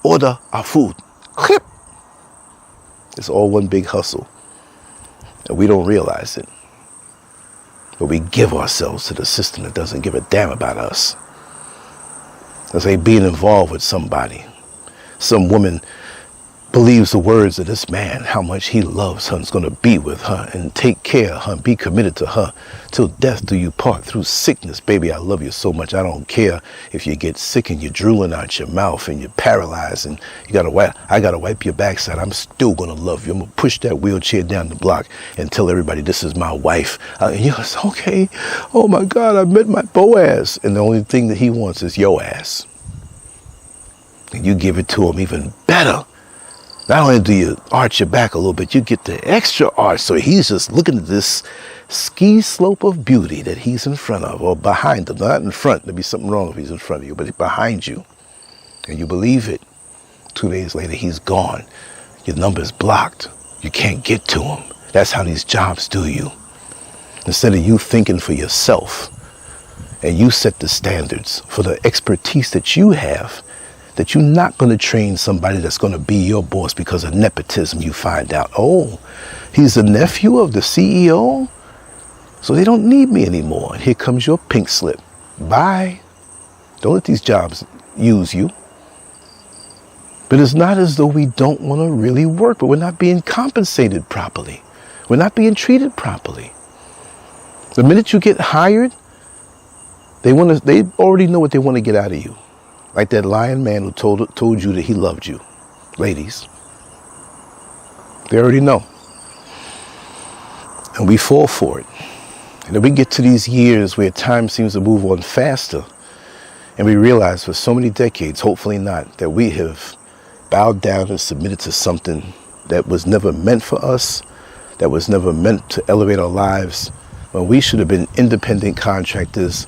order our food. Clip. It's all one big hustle. And we don't realize it. But we give ourselves to the system that doesn't give a damn about us. It's like being involved with somebody. Some woman believes the words of this man, how much he loves her, and is going to be with her and take care of her and be committed to her till death do you part, through sickness. Baby, I love you so much. I don't care if you get sick and you're drooling out your mouth and you're paralyzed and I gotta wipe your backside. I'm still going to love you. I'm going to push that wheelchair down the block and tell everybody this is my wife. And you're like, okay, oh my God, I met my Boaz. And the only thing that he wants is your ass. And you give it to him even better. Not only do you arch your back a little bit, you get the extra arch. So he's just looking at this ski slope of beauty that he's in front of, or behind him. Not in front. There'd be something wrong if he's in front of you, but behind you. And you believe it. 2 days later, he's gone. Your number's blocked. You can't get to him. That's how these jobs do you. Instead of you thinking for yourself, and you set the standards for the expertise that you have, that you're not going to train somebody that's going to be your boss because of nepotism. You find out, oh, he's the nephew of the CEO, so they don't need me anymore. And here comes your pink slip. Bye. Don't let these jobs use you. But it's not as though we don't want to really work, but we're not being compensated properly. We're not being treated properly. The minute you get hired, they already know what they want to get out of you. Like that lying man who told you that he loved you. Ladies, they already know. And we fall for it. And then we get to these years where time seems to move on faster. And we realize for so many decades, hopefully not, that we have bowed down and submitted to something that was never meant for us, that was never meant to elevate our lives, when we should have been independent contractors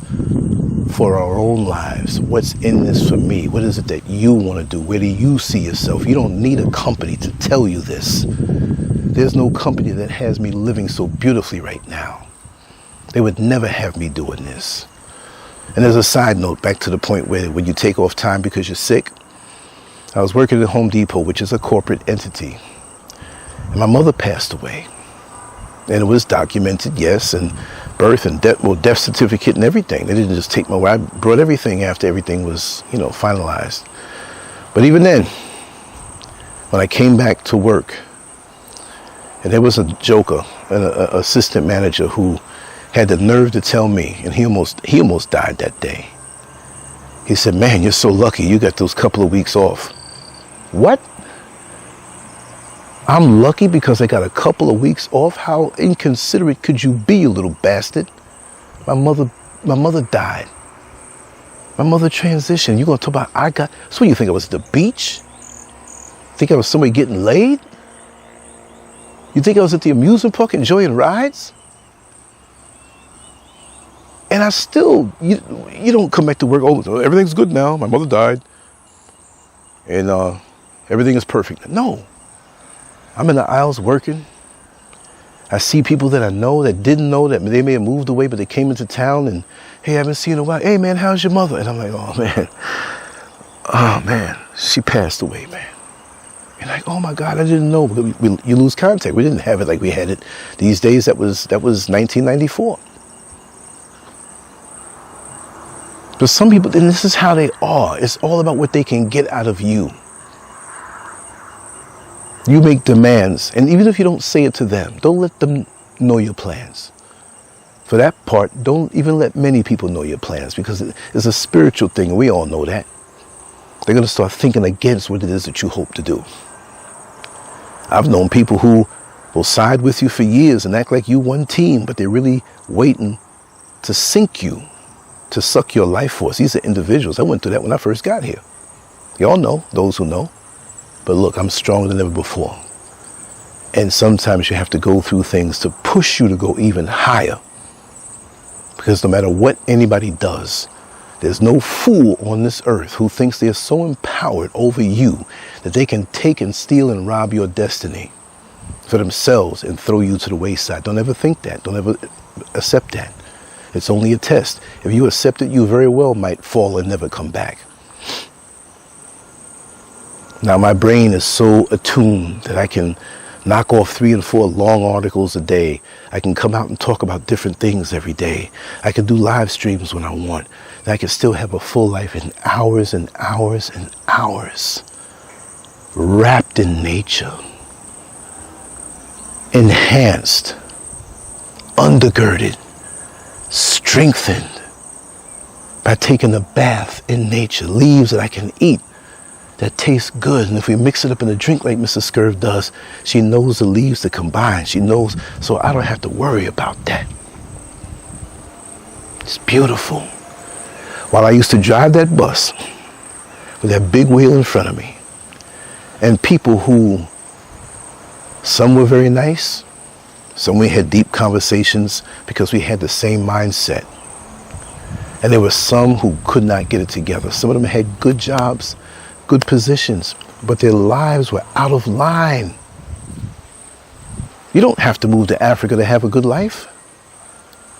for our own lives. What's in this for me? What is it that you want to do? Where do you see yourself? You don't need a company to tell you this. There's no company that has me living so beautifully right now. They would never have me doing this. And there's a side note back to the point where when you take off time because you're sick. I was working at Home Depot, which is a corporate entity. And my mother passed away. And it was documented, yes, and birth and death certificate and everything. They didn't just take my word. I brought everything after everything was, finalized. But even then, when I came back to work, and there was a joker, an assistant manager who had the nerve to tell me, and he almost died that day. He said, "Man, you're so lucky you got those couple of weeks off." What? I'm lucky because I got a couple of weeks off? How inconsiderate could you be, you little bastard? My mother died. My mother transitioned. You're going to talk about so what, you think I was at the beach? Think I was somewhere getting laid? You think I was at the amusement park enjoying rides? And I still, you don't come back to work, oh, everything's good now, my mother died, and everything is perfect. No. I'm in the aisles working. I see people that I know that didn't know that they may have moved away, but they came into town and, hey, I haven't seen you in a while. Hey, man, how's your mother? And I'm like, oh, man, she passed away, man. And like, oh, my God, I didn't know. You lose contact. We didn't have it like we had it these days. That was 1994. But some people, and this is how they are. It's all about what they can get out of you. You make demands, and even if you don't say it to them, don't let them know your plans. For that part, don't even let many people know your plans, because it's a spiritual thing, and we all know that. They're going to start thinking against what it is that you hope to do. I've known people who will side with you for years and act like you one team, but they're really waiting to sink you, to suck your life force. These are individuals. I went through that when I first got here. You all know, those who know. But look, I'm stronger than ever before. And sometimes you have to go through things to push you to go even higher. Because no matter what anybody does, there's no fool on this earth who thinks they're so empowered over you that they can take and steal and rob your destiny for themselves and throw you to the wayside. Don't ever think that. Don't ever accept that. It's only a test. If you accept it, you very well might fall and never come back. Now, my brain is so attuned that I can knock off 3 and 4 long articles a day. I can come out and talk about different things every day. I can do live streams when I want. And I can still have a full life in hours and hours and hours, wrapped in nature, enhanced, undergirded, strengthened by taking a bath in nature, leaves that I can eat that tastes good. And if we mix it up in a drink like Mrs. SCURV does, she knows the leaves to combine. She knows, so I don't have to worry about that. It's beautiful. While I used to drive that bus with that big wheel in front of me, and people who, some were very nice, some we had deep conversations because we had the same mindset. And there were some who could not get it together. Some of them had good jobs, good positions, but their lives were out of line. You don't have to move to Africa to have a good life.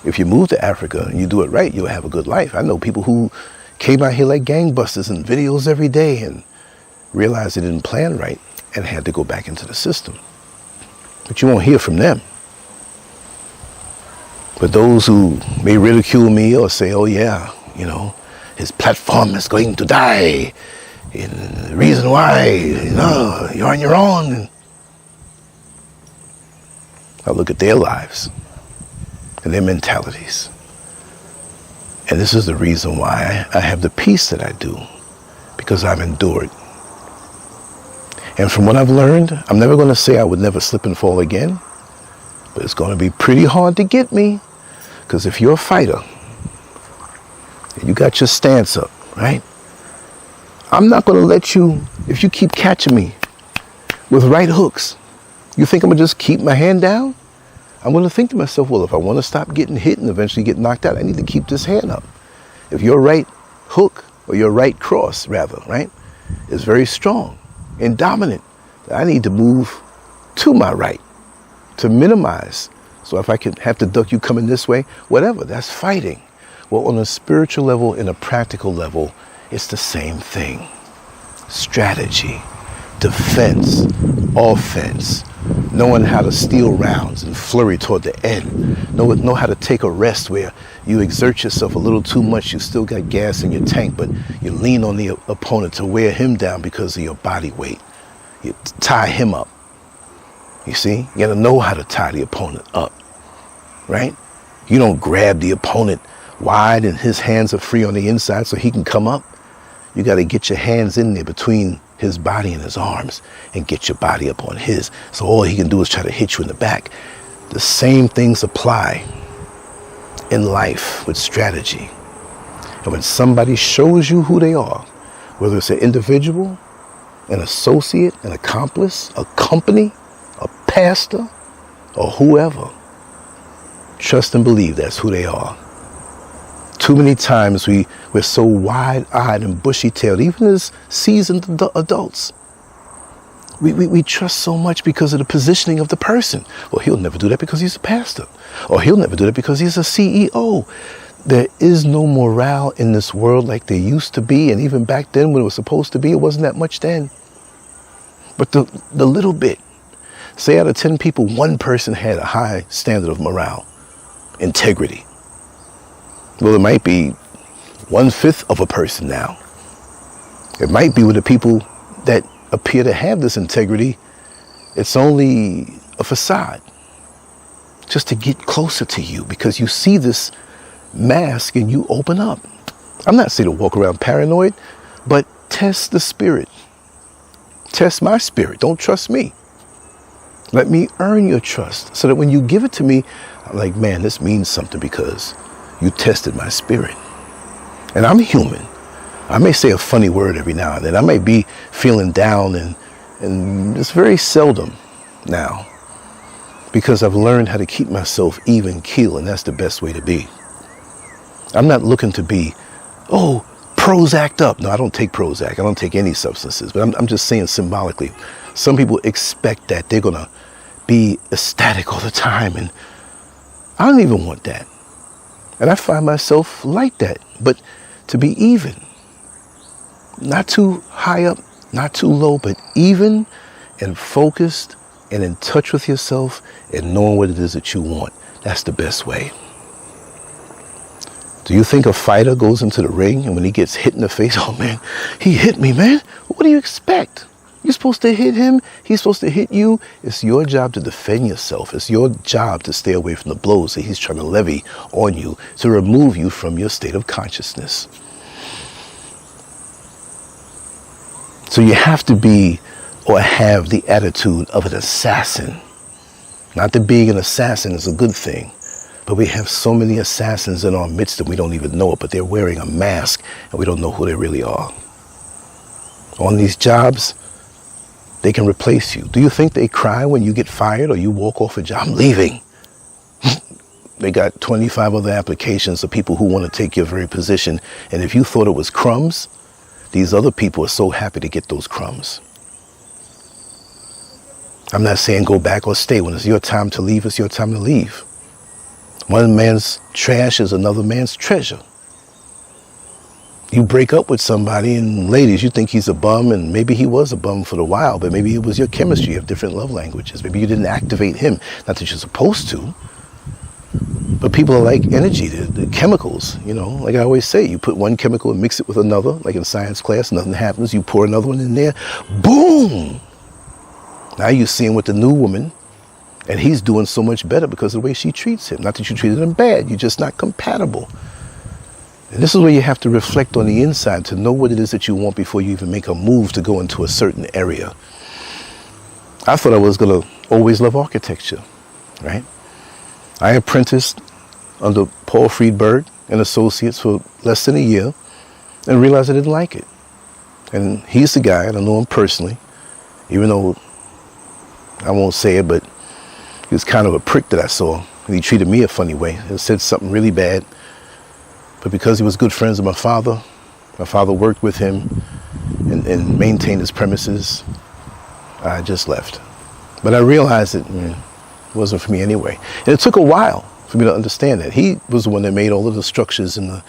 If you move to Africa and you do it right, you'll have a good life. I know people who came out here like gangbusters in videos every day and realized they didn't plan right and had to go back into the system. But you won't hear from them. But those who may ridicule me or say, oh yeah, his platform is going to die. And the reason why, you're on your own. I look at their lives and their mentalities. And this is the reason why I have the peace that I do, because I've endured. And from what I've learned, I'm never going to say I would never slip and fall again, but it's going to be pretty hard to get me, because if you're a fighter and you got your stance up, right? I'm not going to let you, if you keep catching me with right hooks, you think I'm going to just keep my hand down? I'm going to think to myself, well, if I want to stop getting hit and eventually get knocked out, I need to keep this hand up. If your right hook, or your right cross, rather, right, is very strong and dominant, I need to move to my right to minimize. So if I can have to duck you coming this way, whatever, that's fighting. Well, on a spiritual level and a practical level, it's the same thing. Strategy, defense, offense, knowing how to steal rounds and flurry toward the end. Know how to take a rest where you exert yourself a little too much. You still got gas in your tank, but you lean on the opponent to wear him down because of your body weight. You tie him up. You see, you got to know how to tie the opponent up, right? You don't grab the opponent wide and his hands are free on the inside so he can come up. You got to get your hands in there between his body and his arms and get your body up on his. So all he can do is try to hit you in the back. The same things apply in life with strategy. And when somebody shows you who they are, whether it's an individual, an associate, an accomplice, a company, a pastor, or whoever, trust and believe that's who they are. Too many times we're so wide-eyed and bushy-tailed, even as seasoned adults. We trust so much because of the positioning of the person. Well, he'll never do that because he's a pastor. Or he'll never do that because he's a CEO. There is no morale in this world like there used to be. And even back then when it was supposed to be, it wasn't that much then. But the little bit, say out of 10 people, one person had a high standard of morale, integrity. Well, it might be 1/5 of a person now. It might be with the people that appear to have this integrity. It's only a facade just to get closer to you because you see this mask and you open up. I'm not saying to walk around paranoid, but test the spirit. Test my spirit. Don't trust me. Let me earn your trust so that when you give it to me, I'm like, man, this means something because you tested my spirit. And I'm human. I may say a funny word every now and then. I may be feeling down and it's very seldom now because I've learned how to keep myself even keel, and that's the best way to be. I'm not looking to be, oh, Prozac up. No, I don't take Prozac. I don't take any substances, but I'm just saying symbolically. Some people expect that they're going to be ecstatic all the time, and I don't even want that. And I find myself like that, but to be even, not too high up, not too low, but even and focused and in touch with yourself and knowing what it is that you want. That's the best way. Do you think a fighter goes into the ring and when he gets hit in the face, oh man, he hit me, man. What do you expect? You're supposed to hit him. He's supposed to hit you. It's your job to defend yourself. It's your job to stay away from the blows that he's trying to levy on you to remove you from your state of consciousness. So you have to be or have the attitude of an assassin. Not that being an assassin is a good thing, but we have so many assassins in our midst that we don't even know it, but they're wearing a mask and we don't know who they really are. On these jobs, they can replace you. Do you think they cry when you get fired or you walk off a job? I'm leaving. They got 25 other applications of people who want to take your very position. And if you thought it was crumbs, these other people are so happy to get those crumbs. I'm not saying go back or stay. When it's your time to leave, it's your time to leave. One man's trash is another man's treasure. You break up with somebody, and ladies, you think he's a bum, and maybe he was a bum for a while, but maybe it was your chemistry of different love languages. Maybe you didn't activate him. Not that you're supposed to, but people are like energy, the chemicals, you know. Like I always say, you put one chemical and mix it with another, like in science class, nothing happens. You pour another one in there, boom! Now you see him with the new woman, and he's doing so much better because of the way she treats him. Not that you treated him bad, you're just not compatible. And this is where you have to reflect on the inside to know what it is that you want before you even make a move to go into a certain area. I thought I was going to always love architecture, right? I apprenticed under Paul Friedberg and Associates for less than a year and realized I didn't like it. And he's the guy, and I know him personally, even though I won't say it, but he was kind of a prick that I saw. And he treated me a funny way and said something really bad. But because he was good friends with my father worked with him and maintained his premises, I just left. But I realized it wasn't for me anyway. And it took a while for me to understand that. He was the one that made all of the structures in the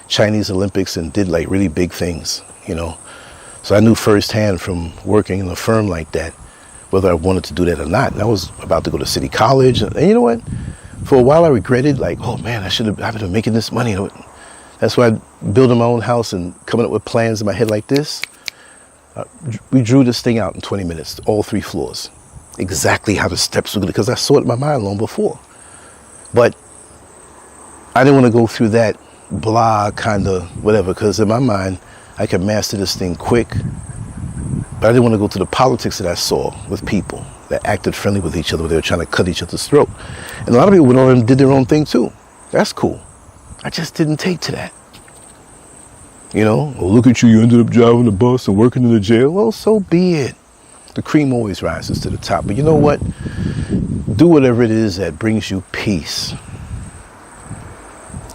Chinese Olympics and did like really big things, you know. So I knew firsthand from working in a firm like that whether I wanted to do that or not. And I was about to go to City College. And you know what? For a while I regretted, like, oh man, I've been making this money. That's why I building my own house and coming up with plans in my head like this. We drew this thing out in 20 minutes, all 3 floors. Exactly how the steps were going to, because I saw it in my mind long before. But I didn't want to go through that blah kind of whatever, because in my mind, I could master this thing quick. But I didn't want to go to the politics that I saw with people that acted friendly with each other. They were trying to cut each other's throat. And a lot of people went on and did their own thing too. That's cool. I just didn't take to that. You know, well, look at you ended up driving the bus and working in the jail. Well, so be it. The cream always rises to the top. But you know what? Do whatever it is that brings you peace.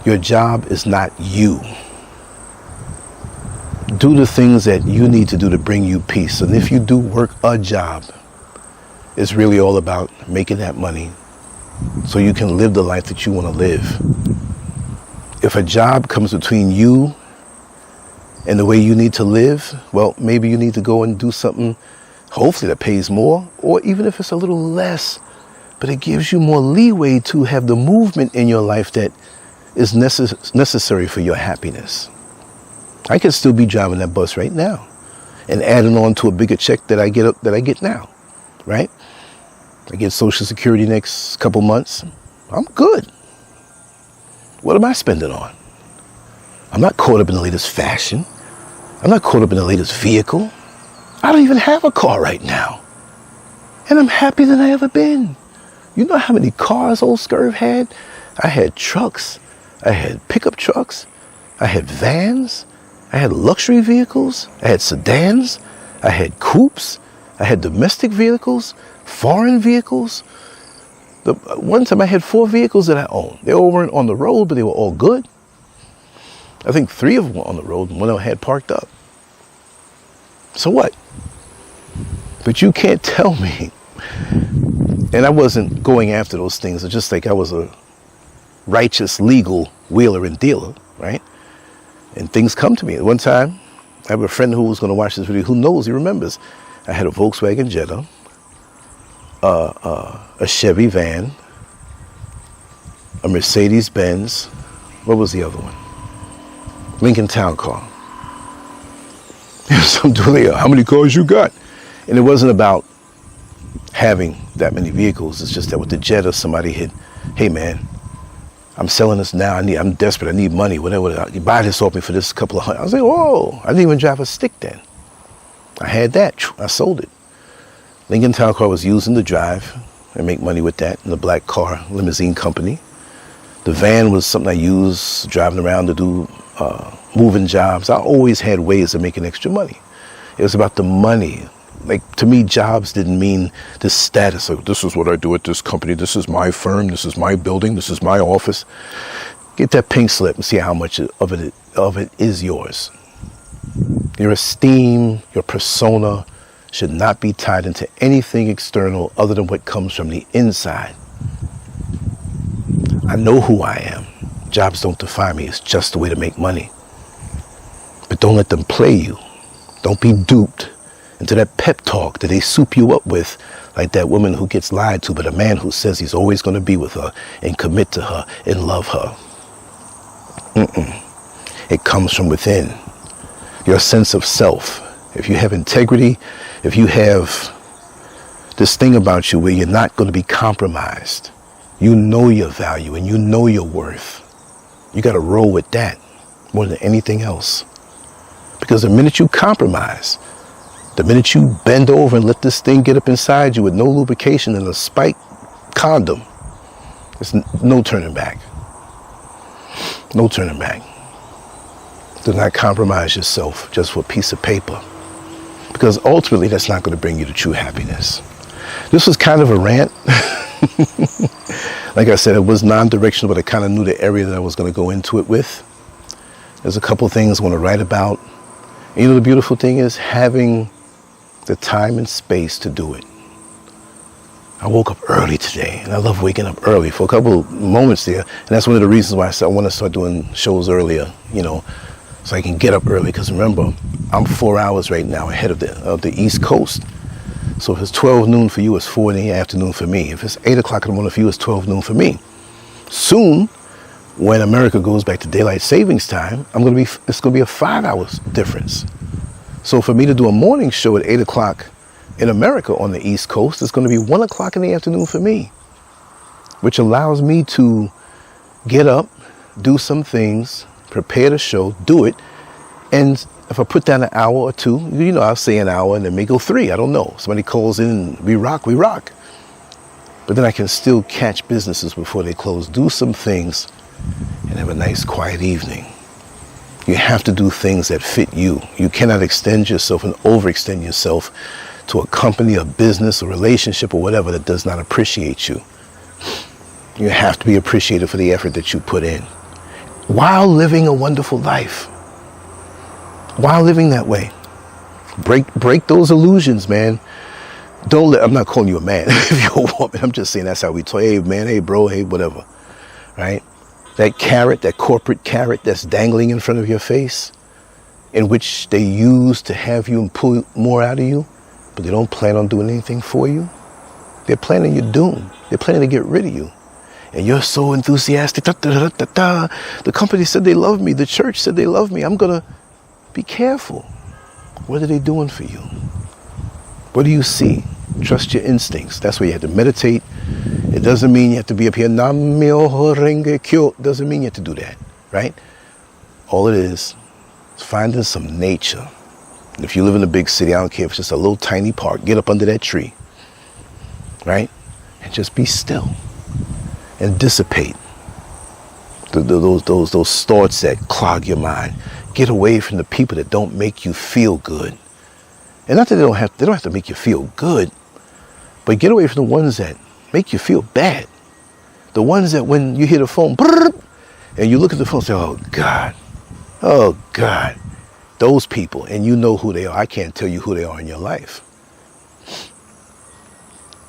Your job is not you. Do the things that you need to do to bring you peace. And if you do work a job, it's really all about making that money so you can live the life that you want to live. If a job comes between you and the way you need to live, well, maybe you need to go and do something, hopefully that pays more, or even if it's a little less, but it gives you more leeway to have the movement in your life that is necessary for your happiness. I could still be driving that bus right now and adding on to a bigger check that I get now, right? I get Social Security next couple months. I'm good. What am I spending on? I'm not caught up in the latest fashion. I'm not caught up in the latest vehicle. I don't even have a car right now. And I'm happier than I ever been. You know how many cars old SCURV had? I had trucks. I had pickup trucks. I had vans. I had luxury vehicles. I had sedans. I had coupes. I had domestic vehicles, foreign vehicles. One time I had 4 vehicles that I owned. They all weren't on the road, but they were all good. I think 3 of them were on the road and one of them had parked up. So what? But you can't tell me. And I wasn't going after those things. It's just like I was a righteous, legal wheeler and dealer, right? And things come to me. At one time, I have a friend who was going to watch this video. Who knows? He remembers. I had a Volkswagen Jetta, a Chevy van, a Mercedes Benz. What was the other one? Lincoln Town Car. Some dude, how many cars you got? And it wasn't about having that many vehicles. It's just that with the Jetta, somebody hit, hey man, I'm selling this now. I'm desperate. I need money. Whatever. You buy this off me for this couple of hundred. I was like, whoa! I didn't even drive a stick then. I had that. I sold it. Lincoln Town Car was using to drive and make money with that in the black car limousine company. The van was something I used driving around to do moving jobs. I always had ways of making extra money. It was about the money. Like, to me, jobs didn't mean this status. Like, this is what I do at this company. This is my firm. This is my building. This is my office. Get that pink slip and see how much of it is yours. Your esteem, your persona should not be tied into anything external other than what comes from the inside. I know who I am. Jobs don't define me. It's just a way to make money. But don't let them play you. Don't be duped into that pep talk that they soup you up with, like that woman who gets lied to, but a man who says he's always going to be with her and commit to her and love her. It comes from within. Your sense of self. If you have integrity, if you have this thing about you where you're not going to be compromised, you know your value and you know your worth. You got to roll with that more than anything else. Because the minute you compromise, the minute you bend over and let this thing get up inside you with no lubrication and a spike condom, there's no turning back. No turning back. Do not compromise yourself just for a piece of paper. Because ultimately, that's not going to bring you to true happiness. This was kind of a rant. Like I said, it was non-directional, but I kind of knew the area that I was going to go into it with. There's a couple things I want to write about. And you know, the beautiful thing is having the time and space to do it. I woke up early today, and I love waking up early for a couple of moments there. And that's one of the reasons why I want to start doing shows earlier, you know, so I can get up early. Because remember, I'm 4 hours right now ahead of the East Coast. So if it's 12 noon for you, it's 4 in the afternoon for me. If it's 8 o'clock in the morning for you, it's 12 noon for me. Soon, when America goes back to daylight savings time, it's going to be a 5 hours difference. So for me to do a morning show at 8 o'clock in America on the East Coast, it's going to be 1 o'clock in the afternoon for me, which allows me to get up, do some things, prepare the show, do it. And if I put down an hour or two, you know, I'll say an hour and then may go 3. I don't know. Somebody calls in and we rock. But then I can still catch businesses before they close, do some things, and have a nice quiet evening. You have to do things that fit you. You cannot extend yourself and overextend yourself to a company, a business, a relationship, or whatever that does not appreciate you. You have to be appreciated for the effort that you put in while living a wonderful life. While living that way. Break those illusions, man. I'm not calling you a man if you're a woman. I'm just saying that's how we talk. Hey, man, hey, bro, hey, whatever. Right? That carrot, that corporate carrot that's dangling in front of your face, in which they use to have you and pull more out of you, but they don't plan on doing anything for you. They're planning your doom. They're planning to get rid of you. And you're so enthusiastic. The company said they love me. The church said they love me. I'm going to be careful. What are they doing for you? What do you see? Trust your instincts. That's where you have to meditate. It doesn't mean you have to be up here. It doesn't mean you have to do that, right? All it is finding some nature. And if you live in a big city, I don't care if it's just a little tiny park, get up under that tree, right? And just be still and dissipate those thoughts that clog your mind. Get away from the people that don't make you feel good. And not that they don't have to make you feel good, but get away from the ones that make you feel bad. The ones that when you hear the phone, and you look at the phone and say, oh God, those people, and you know who they are. I can't tell you who they are in your life.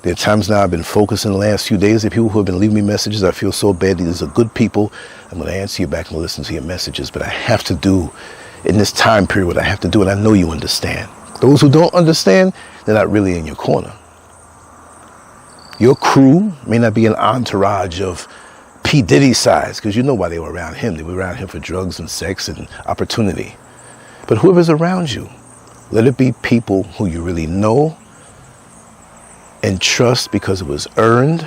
There are times now I've been focusing the last few days of people who have been leaving me messages. I feel so bad. These are good people. I'm going to answer you back and listen to your messages, but I have to do, in this time period, what I have to do, and I know you understand. Those who don't understand, they're not really in your corner. Your crew may not be an entourage of P. Diddy size, because you know why they were around him. They were around him for drugs and sex and opportunity. But whoever's around you, let it be people who you really know and trust because it was earned,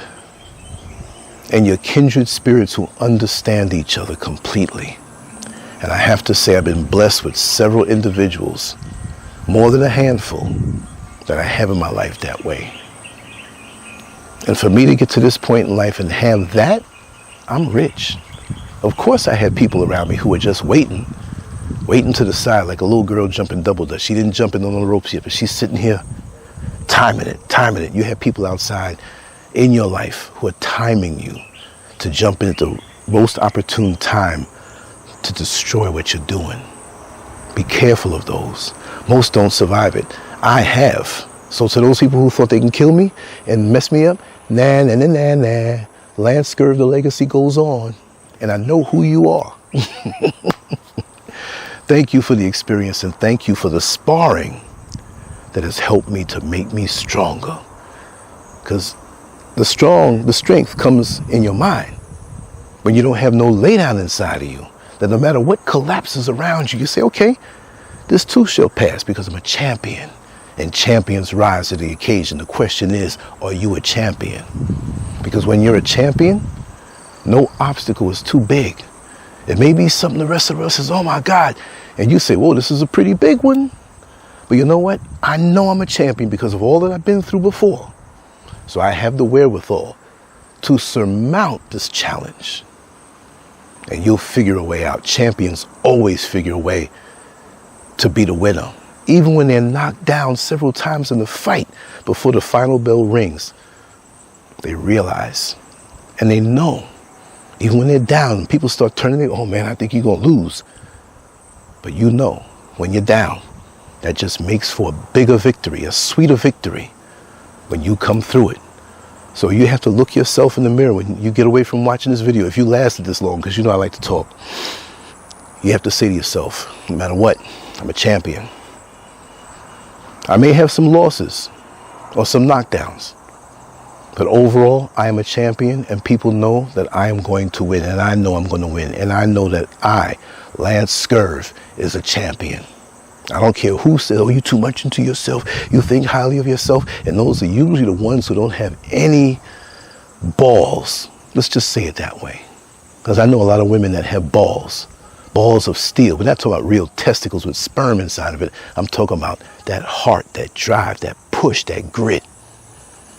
and your kindred spirits who understand each other completely. And I have to say I've been blessed with several individuals, more than a handful, that I have in my life that way. And for me to get to this point in life and have that, I'm rich. Of course I had people around me who were just waiting to the side like a little girl jumping double dutch. She didn't jump in on the ropes yet, but she's sitting here timing it. You have people outside in your life who are timing you to jump in at the most opportune time to destroy what you're doing. Be careful of those. Most don't survive it. I have. So to those people who thought they can kill me and mess me up, nah. Lancescurv, the legacy goes on. And I know who you are. Thank you for the experience, and thank you for the sparring that has helped me to make me stronger. Because the strength comes in your mind when you don't have no lay down inside of you. That no matter what collapses around you, you say, okay, this too shall pass because I'm a champion. And champions rise to the occasion. The question is, are you a champion? Because when you're a champion, no obstacle is too big. It may be something the rest of us says, oh my God. And you say, whoa, this is a pretty big one. But you know what? I know I'm a champion because of all that I've been through before. So I have the wherewithal to surmount this challenge. And you'll figure a way out. Champions always figure a way to be the winner. Even when they're knocked down several times in the fight before the final bell rings, they realize and they know. Even when they're down, people start turning, oh man, I think you're going to lose. But you know, when you're down, that just makes for a bigger victory, a sweeter victory when you come through it. So you have to look yourself in the mirror when you get away from watching this video. If you lasted this long, because you know I like to talk, you have to say to yourself, no matter what, I'm a champion. I may have some losses or some knockdowns, but overall, I am a champion, and people know that I am going to win, and I know I'm going to win, and I know that I, Lancescurv, is a champion. I don't care who says, oh, you're too much into yourself, you think highly of yourself, and those are usually the ones who don't have any balls. Let's just say it that way. Because I know a lot of women that have balls of steel. We're not talking about real testicles with sperm inside of it. I'm talking about that heart, that drive, that push, that grit.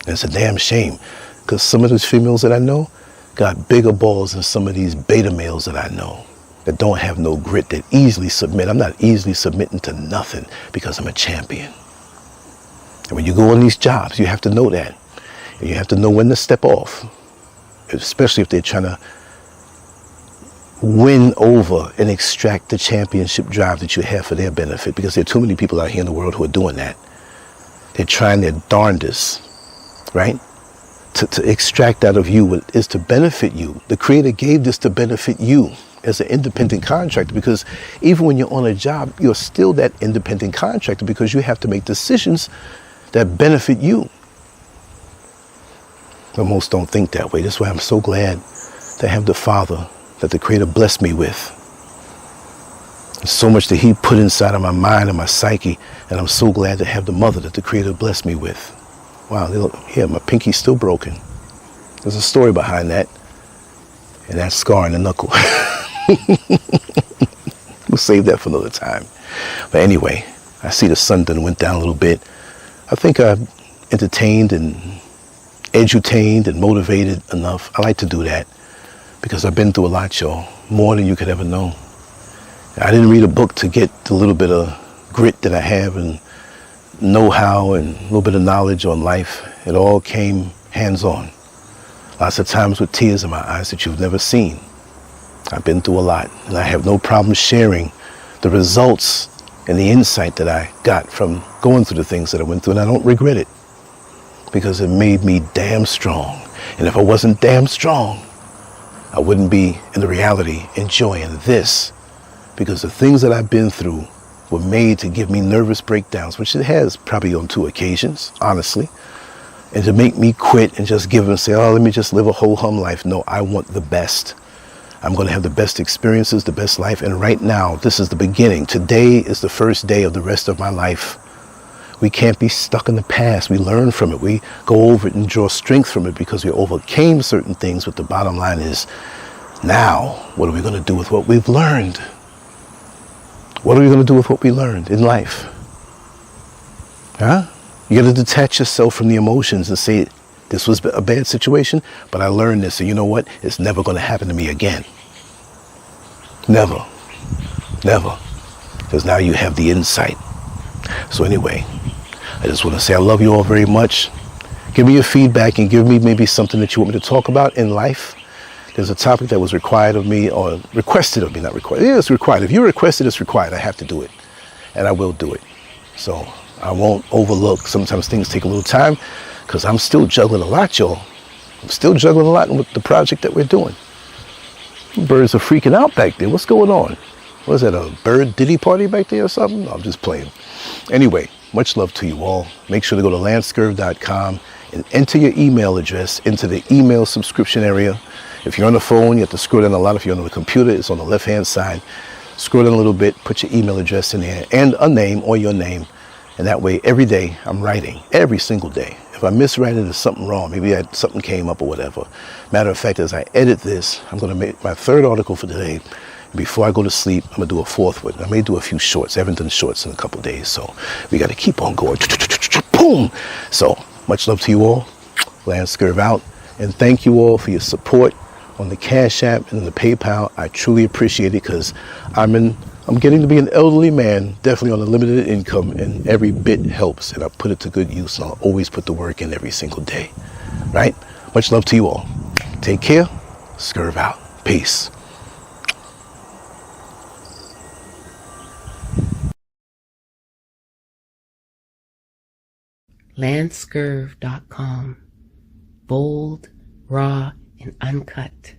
And it's a damn shame, because some of those females that I know got bigger balls than some of these beta males that I know that don't have no grit, that easily submit. I'm not easily submitting to nothing because I'm a champion. And when you go on these jobs, you have to know that. And you have to know when to step off, especially if they're trying to win over and extract the championship drive that you have for their benefit, because there are too many people out here in the world who are doing that. They're trying their darndest, right, to extract out of you what is to benefit you. The Creator gave this to benefit you as an independent contractor, because even when you're on a job, you're still that independent contractor, because you have to make decisions that benefit you. But most don't think that way. That's why I'm so glad to have the Father that the Creator blessed me with. There's so much that He put inside of my mind and my psyche, and I'm so glad to have the Mother that the Creator blessed me with. Wow, look, here, my pinky's still broken. There's a story behind that, and that scar in the knuckle. We'll save that for another time. But anyway, I see the sun done went down a little bit. I think I've entertained and edutained and motivated enough. I like to do that because I've been through a lot, y'all, more than you could ever know. I didn't read a book to get the little bit of grit that I have and know-how and a little bit of knowledge on life. It all came hands-on. Lots of times with tears in my eyes that you've never seen. I've been through a lot, and I have no problem sharing the results and the insight that I got from going through the things that I went through, and I don't regret it, because it made me damn strong. And if I wasn't damn strong, I wouldn't be in the reality enjoying this, because the things that I've been through were made to give me nervous breakdowns, which it has probably on 2 occasions, honestly, and to make me quit and just give and say, oh, let me just live a whole hum life. No, I want the best. I'm going to have the best experiences, the best life. And right now, this is the beginning. Today is the first day of the rest of my life. We can't be stuck in the past. We learn from it. We go over it and draw strength from it because we overcame certain things. But the bottom line is, now, what are we going to do with what we've learned? What are we going to do with what we learned in life? Huh? You got to detach yourself from the emotions and say, this was a bad situation, but I learned this. And you know what? It's never going to happen to me again. Never. Never. Because now you have the insight. So anyway, I just want to say I love you all very much. Give me your feedback and give me maybe something that you want me to talk about in life. There's a topic that was required of me, or requested of me, not required. Yeah, it's required. If you request it, it's required. I have to do it. And I will do it. So I won't overlook. Sometimes things take a little time because I'm still juggling a lot, y'all. I'm still juggling a lot with the project that we're doing. Birds are freaking out back there. What's going on? Was that a bird diddy party back there or something? No, I'm just playing. Anyway, much love to you all. Make sure to go to Lancescurv.com and enter your email address into the email subscription area. If you're on the phone, you have to scroll down a lot. If you're on the computer, it's on the left-hand side. Scroll down a little bit, put your email address in there and a name or your name. And that way, every day I'm writing, every single day. If I miswrite it, there's something wrong. Maybe something came up or whatever. Matter of fact, as I edit this, I'm going to make my 3rd article for today. Before I go to sleep, I'm going to do a 4th one. I may do a few shorts. I haven't done shorts in a couple of days, so we got to keep on going. Boom! So, much love to you all. Lancescurv out. And thank you all for your support on the Cash App and the PayPal. I truly appreciate it because I'm getting to be an elderly man, definitely on a limited income, and every bit helps, and I put it to good use, and I'll always put the work in every single day. Right? Much love to you all. Take care. Scurv out. Peace. Lancescurv.com bold, raw, and uncut.